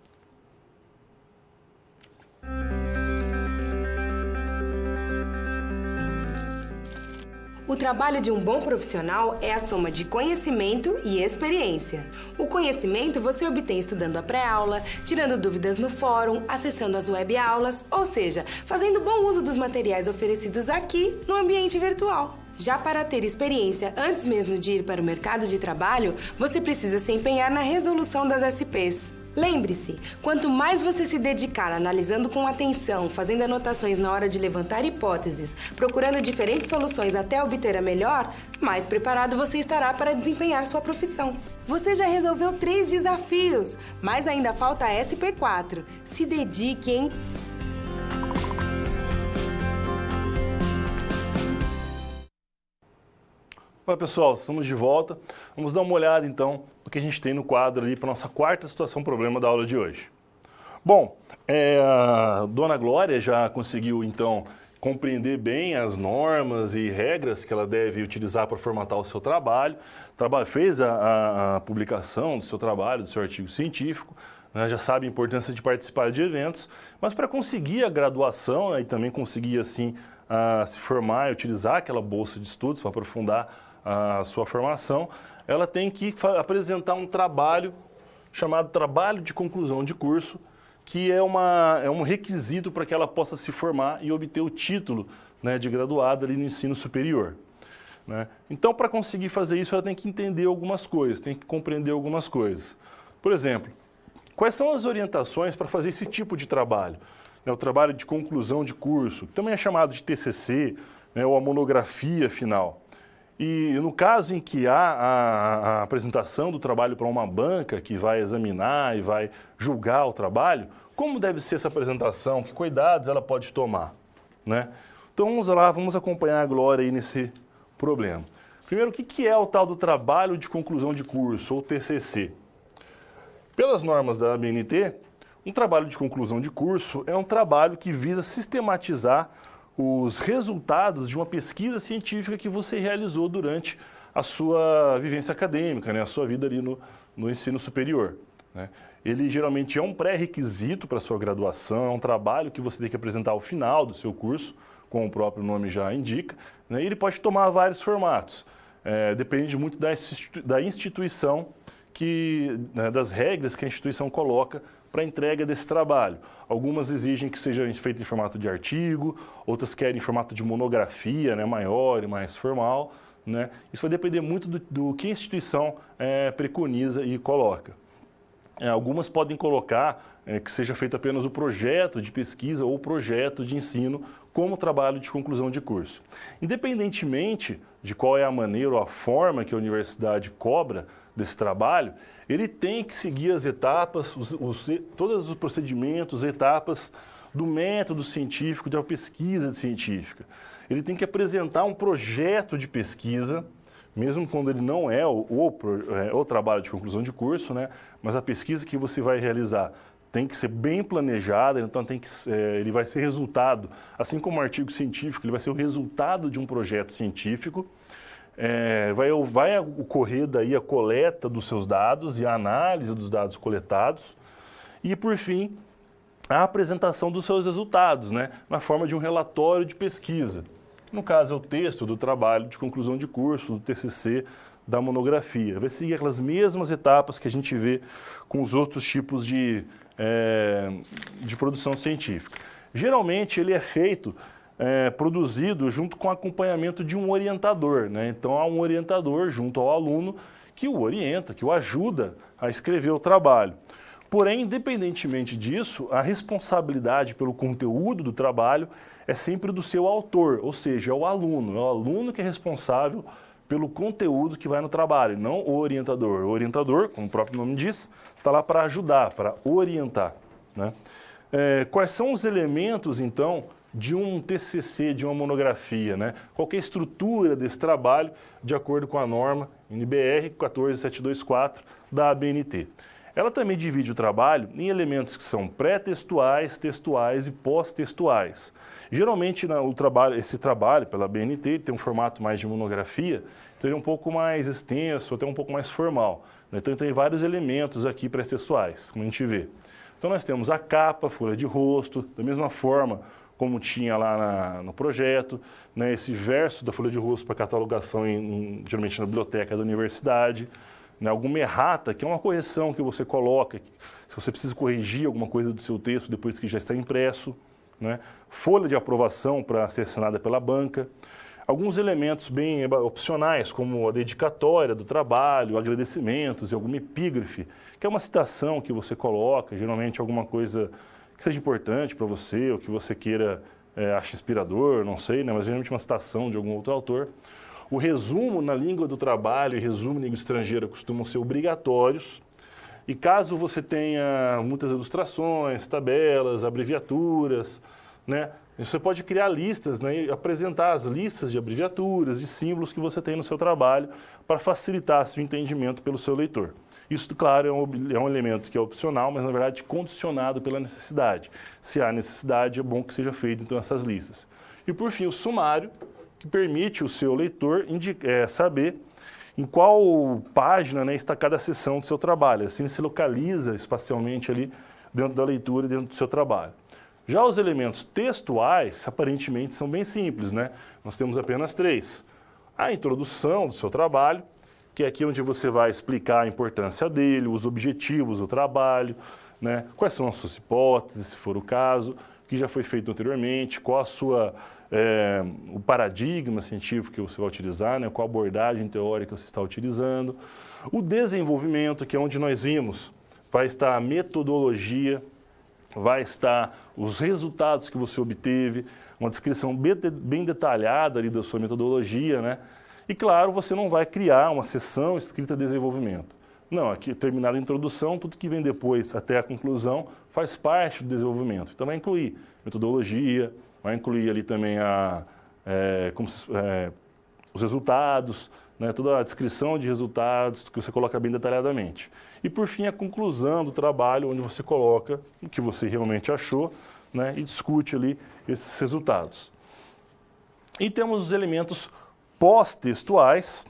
O trabalho de um bom profissional é a soma de conhecimento e experiência. O conhecimento você obtém estudando a pré-aula, tirando dúvidas no fórum, acessando as web-aulas, ou seja, fazendo bom uso dos materiais oferecidos aqui no ambiente virtual. Já para ter experiência antes mesmo de ir para o mercado de trabalho, você precisa se empenhar na resolução das SPs. Lembre-se, quanto mais você se dedicar analisando com atenção, fazendo anotações na hora de levantar hipóteses, procurando diferentes soluções até obter a melhor, mais preparado você estará para desempenhar sua profissão. Você já resolveu 3 desafios, mas ainda falta a SP4. Se dedique, hein? Olá pessoal, estamos de volta. Vamos dar uma olhada então no que a gente tem no quadro ali para a nossa quarta situação-problema da aula de hoje. Bom, a Dona Glória já conseguiu então compreender bem as normas e regras que ela deve utilizar para formatar o seu trabalho. Fez a publicação do seu trabalho, do seu artigo científico, né, já sabe a importância de participar de eventos, mas para conseguir a graduação, né, e também conseguir assim se formar e utilizar aquela bolsa de estudos para aprofundar a sua formação, ela tem que apresentar um trabalho chamado trabalho de conclusão de curso, que é um requisito para que ela possa se formar e obter o título, né, de graduada ali no ensino superior, né? Então, para conseguir fazer isso, ela tem que entender algumas coisas, tem que compreender algumas coisas. Por exemplo, quais são as orientações para fazer esse tipo de trabalho? O trabalho de conclusão de curso, que também é chamado de TCC, né, ou a monografia final. E no caso em que há a apresentação do trabalho para uma banca que vai examinar e vai julgar o trabalho, como deve ser essa apresentação, que cuidados ela pode tomar, né? Então vamos lá, vamos acompanhar a Glória aí nesse problema. Primeiro, o que é o tal do trabalho de conclusão de curso, ou TCC? Pelas normas da ABNT, um trabalho de conclusão de curso é um trabalho que visa sistematizar os resultados de uma pesquisa científica que você realizou durante a sua vivência acadêmica, né, a sua vida ali no ensino superior, né? Ele geralmente é um pré-requisito para a sua graduação, é um trabalho que você tem que apresentar ao final do seu curso, como o próprio nome já indica, né? E ele pode tomar vários formatos, depende muito da instituição, né, das regras que a instituição coloca para a entrega desse trabalho. Algumas exigem que seja feito em formato de artigo, outras querem em formato de monografia, né, maior e mais formal, né? Isso vai depender muito do que a instituição preconiza e coloca. Algumas podem colocar que seja feito apenas o projeto de pesquisa ou o projeto de ensino como trabalho de conclusão de curso. Independentemente de qual é a maneira ou a forma que a universidade cobra desse trabalho, ele tem que seguir as etapas, todos os procedimentos, etapas do método científico, da pesquisa científica. Ele tem que apresentar um projeto de pesquisa, mesmo quando ele não é o trabalho de conclusão de curso, né? Mas a pesquisa que você vai realizar tem que ser bem planejada, então ele vai ser resultado, assim como um artigo científico, ele vai ser o resultado de um projeto científico. Vai ocorrer daí a coleta dos seus dados e a análise dos dados coletados e, por fim, a apresentação dos seus resultados, né, na forma de um relatório de pesquisa. No caso, é o texto do trabalho de conclusão de curso, do TCC, da monografia. Vai seguir aquelas mesmas etapas que a gente vê com os outros tipos de produção científica. Geralmente, ele é feito produzido junto com acompanhamento de um orientador, né? Então, há um orientador junto ao aluno que o orienta, que o ajuda a escrever o trabalho. Porém, independentemente disso, a responsabilidade pelo conteúdo do trabalho é sempre do seu autor, ou seja, é o aluno que é responsável pelo conteúdo que vai no trabalho, não o orientador. O orientador, como o próprio nome diz, está lá para ajudar, para orientar, né? Quais são os elementos, então, de um TCC, de uma monografia, né? Qual que é a estrutura desse trabalho, de acordo com a norma NBR 14724 da ABNT. Ela também divide o trabalho em elementos que são pré-textuais, textuais e pós-textuais. Geralmente, esse trabalho pela ABNT tem um formato mais de monografia, então ele é um pouco mais extenso, até um pouco mais formal, né? Então tem vários elementos aqui pré-textuais, como a gente vê. Então nós temos a capa, folha de rosto, da mesma forma como tinha lá no projeto, né, esse verso da folha de rosto para catalogação, geralmente na biblioteca da universidade, né, alguma errata, que é uma correção que você coloca, se você precisa corrigir alguma coisa do seu texto depois que já está impresso, né, folha de aprovação para ser assinada pela banca, alguns elementos bem opcionais, como a dedicatória do trabalho, agradecimentos e alguma epígrafe, que é uma citação que você coloca, geralmente alguma coisa que seja importante para você, ou que você queira, ache inspirador, não sei, né? Mas geralmente uma citação de algum outro autor. O resumo na língua do trabalho e resumo na língua estrangeira costumam ser obrigatórios. E caso você tenha muitas ilustrações, tabelas, abreviaturas, né? Você pode criar listas, né, e apresentar as listas de abreviaturas, de símbolos que você tem no seu trabalho para facilitar seu entendimento pelo seu leitor. Isso, claro, é um elemento que é opcional, mas, na verdade, condicionado pela necessidade. Se há necessidade, é bom que seja feito, então, essas listas. E, por fim, o sumário, que permite o seu leitor saber em qual página, né, está cada seção do seu trabalho. Assim, ele se localiza espacialmente ali dentro da leitura e dentro do seu trabalho. Já os elementos textuais, aparentemente, são bem simples, né? Nós temos apenas 3. A introdução do seu trabalho, que é aqui onde você vai explicar a importância dele, os objetivos do trabalho, né? Quais são as suas hipóteses, se for o caso, o que já foi feito anteriormente, qual a sua, o paradigma científico que você vai utilizar, né? Qual abordagem teórica você está utilizando. O desenvolvimento, que é onde nós vimos, vai estar a metodologia, vai estar os resultados que você obteve, uma descrição bem detalhada ali da sua metodologia, né? E claro, você não vai criar uma seção escrita desenvolvimento. Não, aqui terminada a introdução, tudo que vem depois até a conclusão faz parte do desenvolvimento. Então vai incluir metodologia, vai incluir ali também os resultados, né, toda a descrição de resultados que você coloca bem detalhadamente. E por fim a conclusão do trabalho, onde você coloca o que você realmente achou, né, e discute ali esses resultados. E temos os elementos pós-textuais.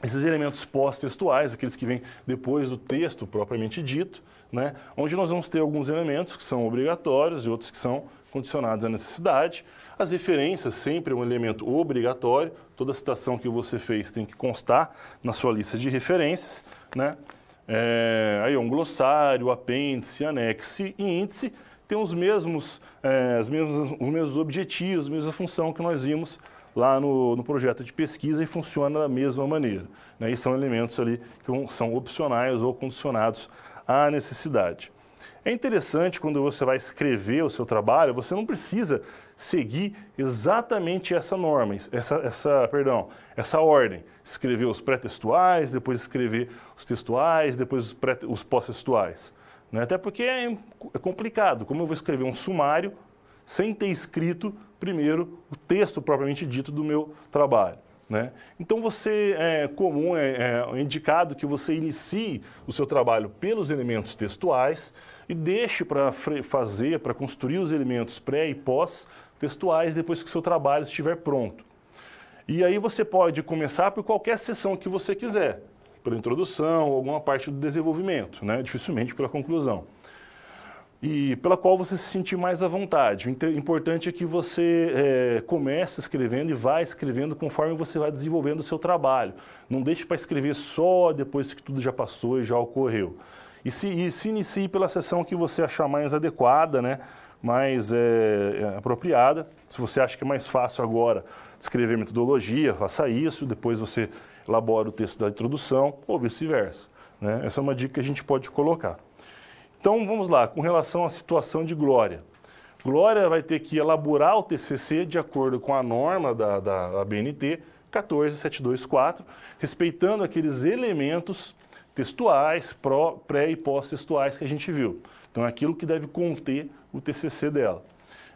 Esses elementos pós-textuais, aqueles que vêm depois do texto propriamente dito, né, onde nós vamos ter alguns elementos que são obrigatórios e outros que são condicionados à necessidade. As referências sempre é um elemento obrigatório, toda citação que você fez tem que constar na sua lista de referências, né? Aí um glossário, apêndice, anexo e índice tem os mesmos objetivos, a mesma função que nós vimos lá no projeto de pesquisa e funciona da mesma maneira, né? E são elementos ali que são opcionais ou condicionados à necessidade. É interessante quando você vai escrever o seu trabalho, você não precisa seguir exatamente essa norma, essa ordem. Escrever os pré-textuais, depois escrever os textuais, depois os pós-textuais, né? Até porque é complicado, como eu vou escrever um sumário sem ter escrito primeiro o texto propriamente dito do meu trabalho, né? Então é indicado que você inicie o seu trabalho pelos elementos textuais e deixe para construir os elementos pré e pós-textuais depois que o seu trabalho estiver pronto. E aí você pode começar por qualquer seção que você quiser, pela introdução ou alguma parte do desenvolvimento, né? Dificilmente pela conclusão. E pela qual você se sentir mais à vontade. O importante é que você comece escrevendo e vá escrevendo conforme você vai desenvolvendo o seu trabalho. Não deixe para escrever só depois que tudo já passou e já ocorreu. E se inicie pela seção que você achar mais adequada, né? Mais apropriada. Se você acha que é mais fácil agora escrever metodologia, faça isso, depois você elabora o texto da introdução ou vice-versa, né? Essa é uma dica que a gente pode colocar. Então, vamos lá, com relação à situação de Glória. Glória vai ter que elaborar o TCC de acordo com a norma da BNT 14724, respeitando aqueles elementos textuais, pré e pós-textuais que a gente viu. Então, é aquilo que deve conter o TCC dela.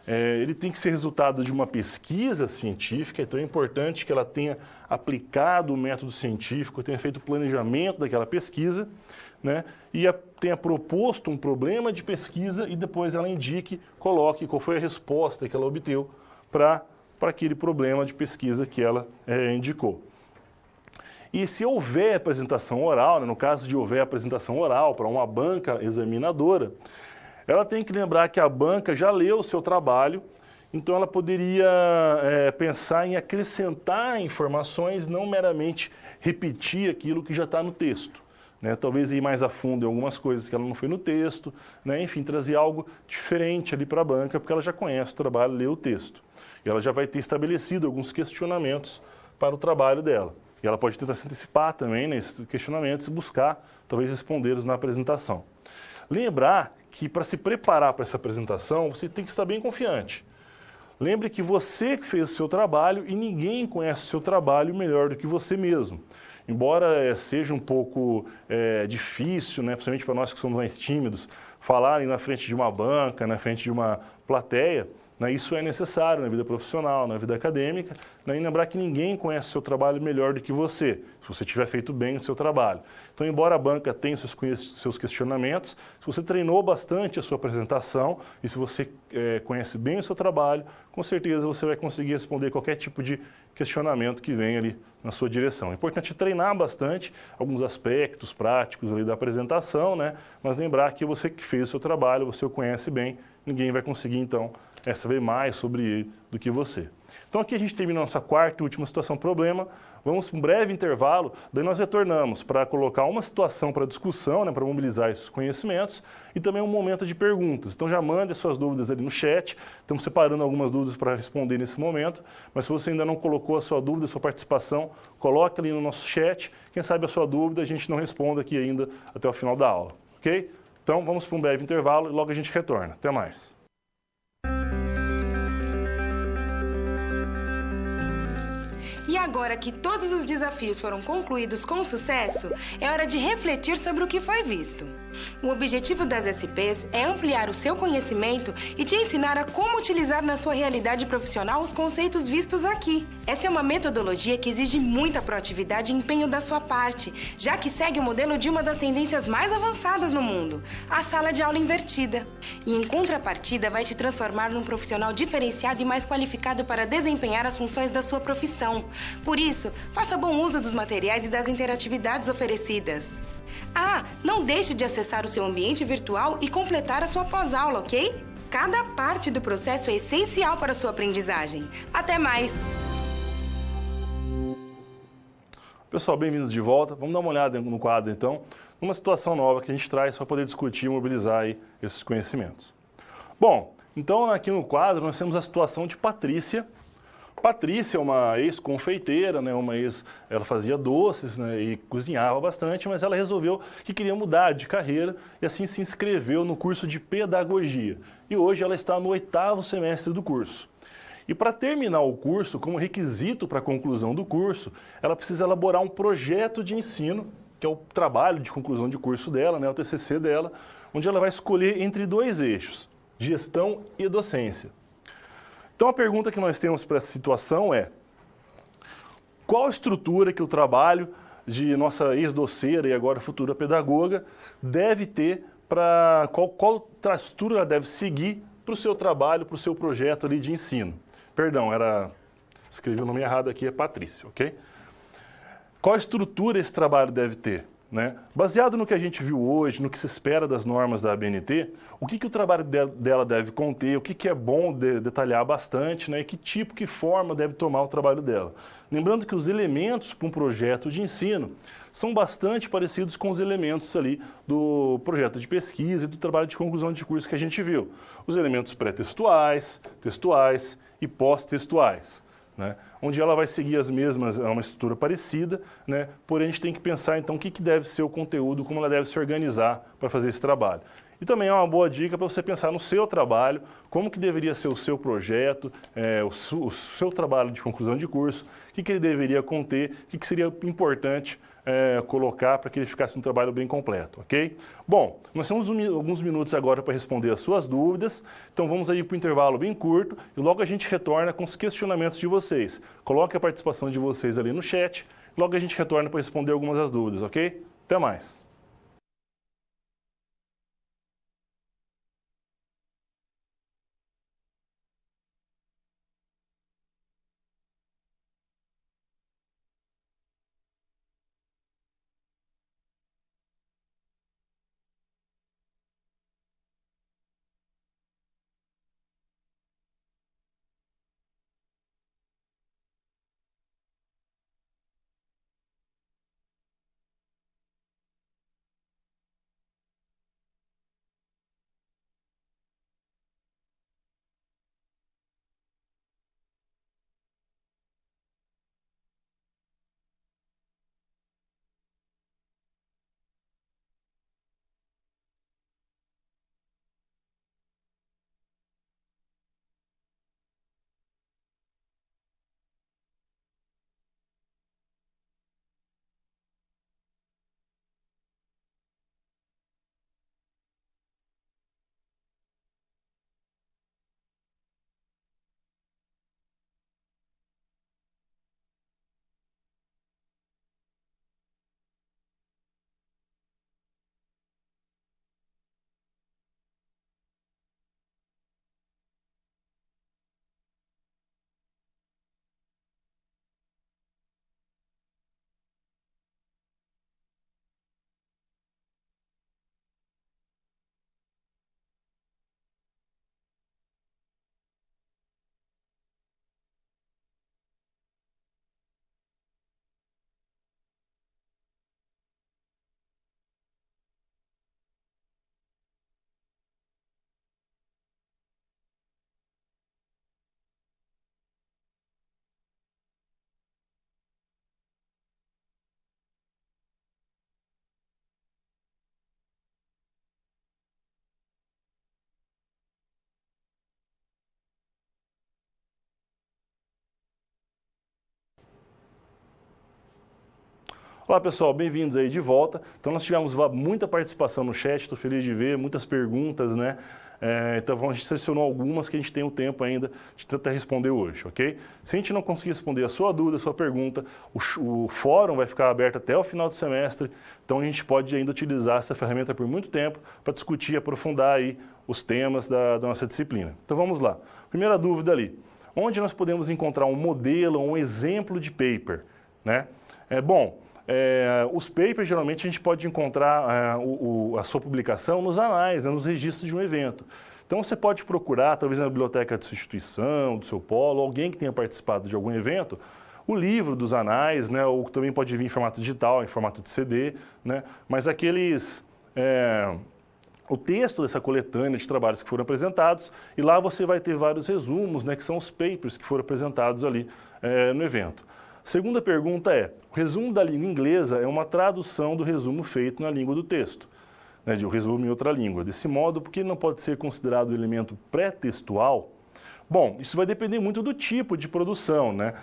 Ele tem que ser resultado de uma pesquisa científica, então é importante que ela tenha aplicado o método científico, tenha feito o planejamento daquela pesquisa, né? E tenha proposto um problema de pesquisa e depois ela coloque qual foi a resposta que ela obteve para aquele problema de pesquisa que ela indicou. E se houver apresentação oral, né, no caso de houver apresentação oral para uma banca examinadora, ela tem que lembrar que a banca já leu o seu trabalho, então ela poderia pensar em acrescentar informações, não meramente repetir aquilo que já está no texto, né? Talvez ir mais a fundo em algumas coisas que ela não foi no texto, né? Enfim, trazer algo diferente ali para a banca, porque ela já conhece o trabalho, leu o texto. E ela já vai ter estabelecido alguns questionamentos para o trabalho dela. E ela pode tentar se antecipar também nesses questionamentos e buscar, talvez, respondê-los na apresentação. Lembrar que para se preparar para essa apresentação, você tem que estar bem confiante. Lembre que você que fez o seu trabalho e ninguém conhece o seu trabalho melhor do que você mesmo. Embora seja um pouco difícil, né, principalmente para nós que somos mais tímidos, falarem na frente de uma banca, na frente de uma plateia, né, isso é necessário na vida profissional, na vida acadêmica, né, e lembrar que ninguém conhece o seu trabalho melhor do que você, se você tiver feito bem o seu trabalho. Então, embora a banca tenha seus questionamentos, se você treinou bastante a sua apresentação e se você conhece bem o seu trabalho, com certeza você vai conseguir responder qualquer tipo de questionamento que venha ali na sua direção. É importante treinar bastante alguns aspectos práticos ali da apresentação, né, mas lembrar que você que fez o seu trabalho, você o conhece bem, ninguém vai conseguir, então, saber mais sobre ele do que você. Então aqui a gente termina a nossa quarta e última situação problema. Vamos para um breve intervalo, daí nós retornamos para colocar uma situação para discussão, né, para mobilizar esses conhecimentos e também um momento de perguntas. Então já mande as suas dúvidas ali no chat, estamos separando algumas dúvidas para responder nesse momento, mas se você ainda não colocou a sua dúvida, a sua participação, coloque ali no nosso chat, quem sabe a sua dúvida a gente não responda aqui ainda até o final da aula, ok? Então vamos para um breve intervalo e logo a gente retorna. Até mais. E agora que todos os desafios foram concluídos com sucesso, é hora de refletir sobre o que foi visto. O objetivo das SPs é ampliar o seu conhecimento e te ensinar a como utilizar na sua realidade profissional os conceitos vistos aqui. Essa é uma metodologia que exige muita proatividade e empenho da sua parte, já que segue o modelo de uma das tendências mais avançadas no mundo, a sala de aula invertida. E em contrapartida, vai te transformar num profissional diferenciado e mais qualificado para desempenhar as funções da sua profissão. Por isso, faça bom uso dos materiais e das interatividades oferecidas. Ah, não deixe de acessar o seu ambiente virtual e completar a sua pós-aula, ok? Cada parte do processo é essencial para a sua aprendizagem. Até mais! Pessoal, bem-vindos de volta. Vamos dar uma olhada no quadro, então, numa situação nova que a gente traz para poder discutir e mobilizar aí esses conhecimentos. Bom, então aqui no quadro nós temos a situação de Patrícia. Patrícia é uma ex-confeiteira, né, ela fazia doces, né, e cozinhava bastante, mas ela resolveu que queria mudar de carreira e assim se inscreveu no curso de pedagogia. E hoje ela está no 8º semestre do curso. E para terminar o curso, como requisito para a conclusão do curso, ela precisa elaborar um projeto de ensino, que é o trabalho de conclusão de curso dela, né, o TCC dela, onde ela vai escolher entre 2 eixos, gestão e docência. Então a pergunta que nós temos para essa situação é: qual a estrutura que o trabalho de nossa ex-doceira e agora futura pedagoga deve ter para qual estrutura ela deve seguir para o seu trabalho, para o seu projeto ali de ensino? Perdão, escrevi o nome errado aqui, é Patrícia, ok? Qual estrutura esse trabalho deve ter? Né? Baseado no que a gente viu hoje, no que se espera das normas da ABNT, o que o trabalho dela deve conter, o que é bom detalhar bastante, né? E que tipo, que forma deve tomar o trabalho dela. Lembrando que os elementos para um projeto de ensino são bastante parecidos com os elementos ali do projeto de pesquisa e do trabalho de conclusão de curso que a gente viu. Os elementos pré-textuais, textuais e pós-textuais. Né? Onde ela vai seguir as mesmas, é uma estrutura parecida, né? Porém a gente tem que pensar então o que deve ser o conteúdo, como ela deve se organizar para fazer esse trabalho. E também é uma boa dica para você pensar no seu trabalho, como que deveria ser o seu projeto, o seu trabalho de conclusão de curso, o que ele deveria conter, o que seria importante colocar para que ele ficasse um trabalho bem completo, ok? Bom, nós temos alguns minutos agora para responder as suas dúvidas, então vamos aí para o intervalo bem curto e logo a gente retorna com os questionamentos de vocês. Coloque a participação de vocês ali no chat, logo a gente retorna para responder algumas das dúvidas, ok? Até mais! Olá pessoal, bem-vindos aí de volta. Então nós tivemos muita participação no chat, estou feliz de ver, muitas perguntas, né? Então a gente selecionou algumas que a gente tem o tempo ainda de tentar responder hoje, ok? Se a gente não conseguir responder a sua dúvida, a sua pergunta, o fórum vai ficar aberto até o final do semestre, então a gente pode ainda utilizar essa ferramenta por muito tempo para discutir e aprofundar aí os temas da nossa disciplina. Então vamos lá. Primeira dúvida ali, onde nós podemos encontrar um modelo ou um exemplo de paper, né? Os papers, geralmente, a gente pode encontrar a sua publicação nos anais, né, nos registros de um evento. Então, você pode procurar, talvez na biblioteca de sua instituição, do seu polo, alguém que tenha participado de algum evento, o livro dos anais, né, ou também pode vir em formato digital, em formato de CD, né, mas o texto dessa coletânea de trabalhos que foram apresentados, e lá você vai ter vários resumos, né, que são os papers que foram apresentados ali no evento. Segunda pergunta é, o resumo da língua inglesa é uma tradução do resumo feito na língua do texto, né, de um resumo em outra língua. Desse modo, por que não pode ser considerado um elemento pré-textual? Bom, isso vai depender muito do tipo de produção, né?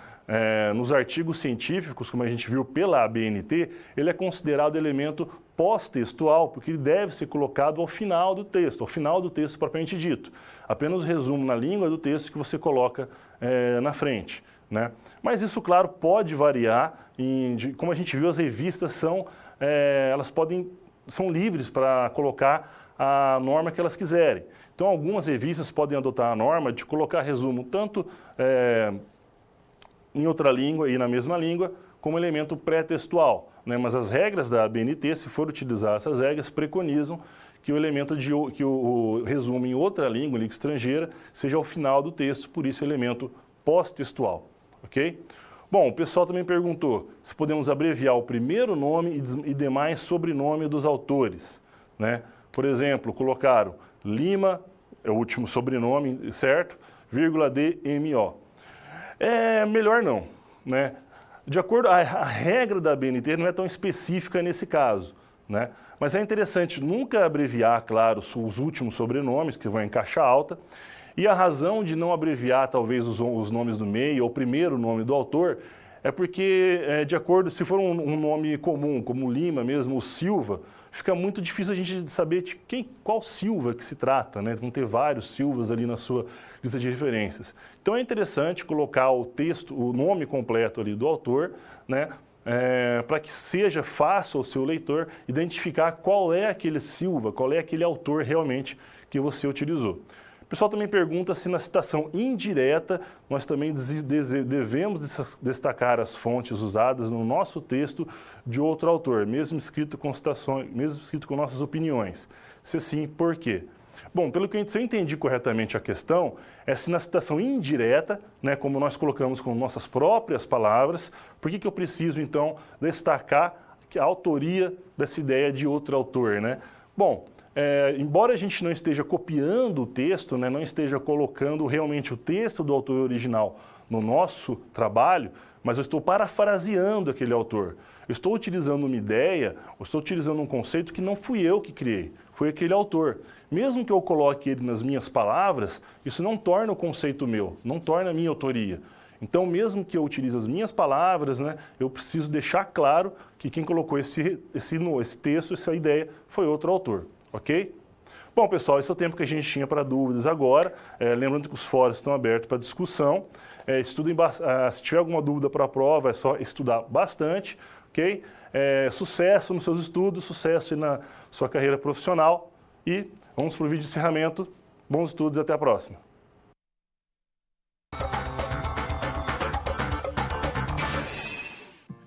Nos artigos científicos, como a gente viu pela ABNT, ele é considerado elemento pós-textual, porque ele deve ser colocado ao final do texto propriamente dito. Apenas o resumo na língua do texto que você coloca na frente, né? Mas isso, claro, pode variar, como a gente viu, as revistas são livres para colocar a norma que elas quiserem. Então, algumas revistas podem adotar a norma de colocar resumo tanto em outra língua e na mesma língua, como elemento pré-textual, né? Mas as regras da ABNT, se for utilizar essas regras, preconizam que o resumo em outra língua estrangeira, seja ao final do texto, por isso elemento pós-textual, ok? Bom, o pessoal também perguntou se podemos abreviar o primeiro nome e demais sobrenome dos autores, né? Por exemplo, colocaram Lima, é o último sobrenome, certo? _DMO. Melhor não, né? De acordo, a regra da ABNT não é tão específica nesse caso, né? Mas é interessante nunca abreviar, claro, os últimos sobrenomes, que vão em caixa alta, e a razão de não abreviar, talvez, os nomes do meio ou o primeiro nome do autor é porque, de acordo, se for um nome comum, como Lima mesmo, ou Silva, fica muito difícil a gente saber de qual Silva que se trata, né? Vão ter vários Silvas ali na sua lista de referências. Então é interessante colocar o texto, o nome completo ali do autor, né? Para que seja fácil ao seu leitor identificar qual é aquele Silva, qual é aquele autor realmente que você utilizou. O pessoal também pergunta se na citação indireta nós também devemos destacar as fontes usadas no nosso texto de outro autor, mesmo escrito com citações, mesmo escrito com nossas opiniões. Se sim, por quê? Bom, pelo que eu entendi corretamente a questão, é se na citação indireta, né, como nós colocamos com nossas próprias palavras, por que eu preciso então destacar a autoria dessa ideia de outro autor, né? Bom, embora a gente não esteja copiando o texto, né, não esteja colocando realmente o texto do autor original no nosso trabalho, mas eu estou parafraseando aquele autor. Eu estou utilizando uma ideia, eu estou utilizando um conceito que não fui eu que criei, foi aquele autor. Mesmo que eu coloque ele nas minhas palavras, isso não torna o conceito meu, não torna a minha autoria. Então, mesmo que eu utilize as minhas palavras, né, eu preciso deixar claro que quem colocou esse texto, essa ideia, foi outro autor. Ok? Bom, pessoal, esse é o tempo que a gente tinha para dúvidas agora. Lembrando que os fóruns estão abertos para discussão. Se tiver alguma dúvida para a prova, é só estudar bastante. Ok? Sucesso nos seus estudos, sucesso na sua carreira profissional. E vamos para o vídeo de encerramento. Bons estudos e até a próxima.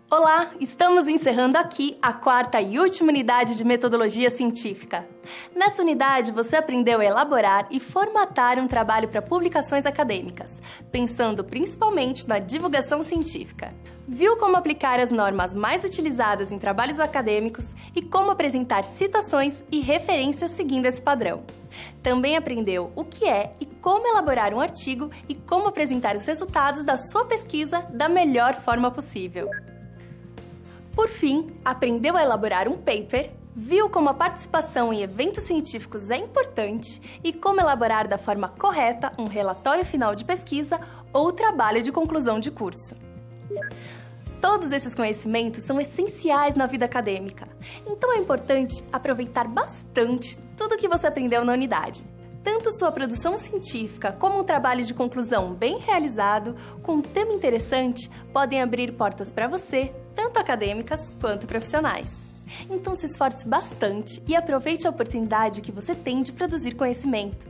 Olá, estamos encerrando aqui a quarta e última unidade de metodologia científica. Nessa unidade, você aprendeu a elaborar e formatar um trabalho para publicações acadêmicas, pensando principalmente na divulgação científica. Viu como aplicar as normas mais utilizadas em trabalhos acadêmicos e como apresentar citações e referências seguindo esse padrão. Também aprendeu o que é e como elaborar um artigo e como apresentar os resultados da sua pesquisa da melhor forma possível. Por fim, aprendeu a elaborar um paper, viu como a participação em eventos científicos é importante e como elaborar da forma correta um relatório final de pesquisa ou trabalho de conclusão de curso. Todos esses conhecimentos são essenciais na vida acadêmica, então é importante aproveitar bastante tudo o que você aprendeu na unidade. Tanto sua produção científica como um trabalho de conclusão bem realizado, com um tema interessante, podem abrir portas para você, tanto acadêmicas quanto profissionais. Então se esforce bastante e aproveite a oportunidade que você tem de produzir conhecimento.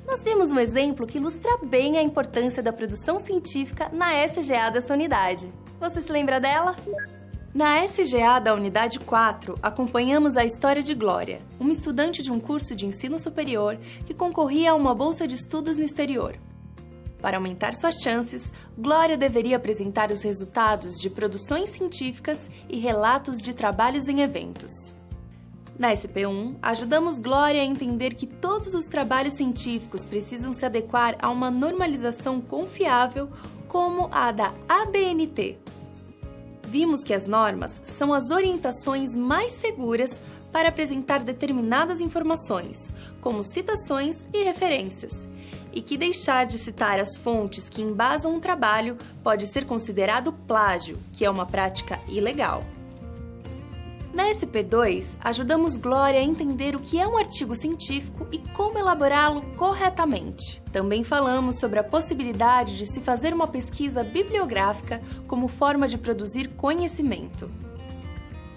Nós vimos um exemplo que ilustra bem a importância da produção científica na SGA dessa unidade. Você se lembra dela? Na SGA da Unidade 4, acompanhamos a história de Glória, uma estudante de um curso de ensino superior que concorria a uma bolsa de estudos no exterior. Para aumentar suas chances, Glória deveria apresentar os resultados de produções científicas e relatos de trabalhos em eventos. Na SP1, ajudamos Glória a entender que todos os trabalhos científicos precisam se adequar a uma normalização confiável como a da ABNT. Vimos que as normas são as orientações mais seguras para apresentar determinadas informações, como citações e referências, e que deixar de citar as fontes que embasam um trabalho pode ser considerado plágio, que é uma prática ilegal. Na SP2, ajudamos Glória a entender o que é um artigo científico e como elaborá-lo corretamente. Também falamos sobre a possibilidade de se fazer uma pesquisa bibliográfica como forma de produzir conhecimento.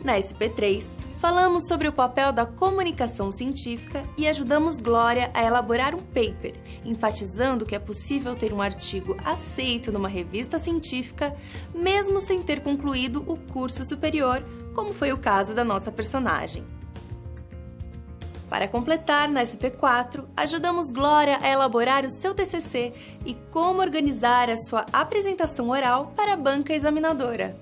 Na SP3, falamos sobre o papel da comunicação científica e ajudamos Glória a elaborar um paper, enfatizando que é possível ter um artigo aceito numa revista científica, mesmo sem ter concluído o curso superior, como foi o caso da nossa personagem. Para completar, na SP4, ajudamos Glória a elaborar o seu TCC e como organizar a sua apresentação oral para a banca examinadora.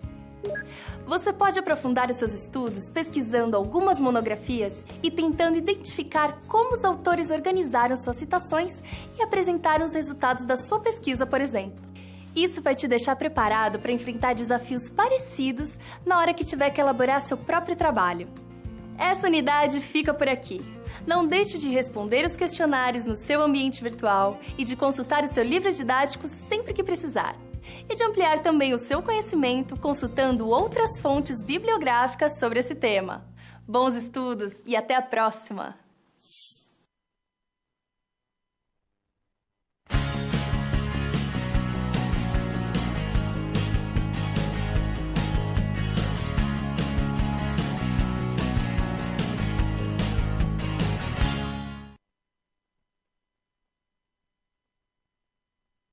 Você pode aprofundar os seus estudos pesquisando algumas monografias e tentando identificar como os autores organizaram suas citações e apresentaram os resultados da sua pesquisa, por exemplo. Isso vai te deixar preparado para enfrentar desafios parecidos na hora que tiver que elaborar seu próprio trabalho. Essa unidade fica por aqui. Não deixe de responder os questionários no seu ambiente virtual e de consultar o seu livro didático sempre que precisar. E de ampliar também o seu conhecimento consultando outras fontes bibliográficas sobre esse tema. Bons estudos e até a próxima!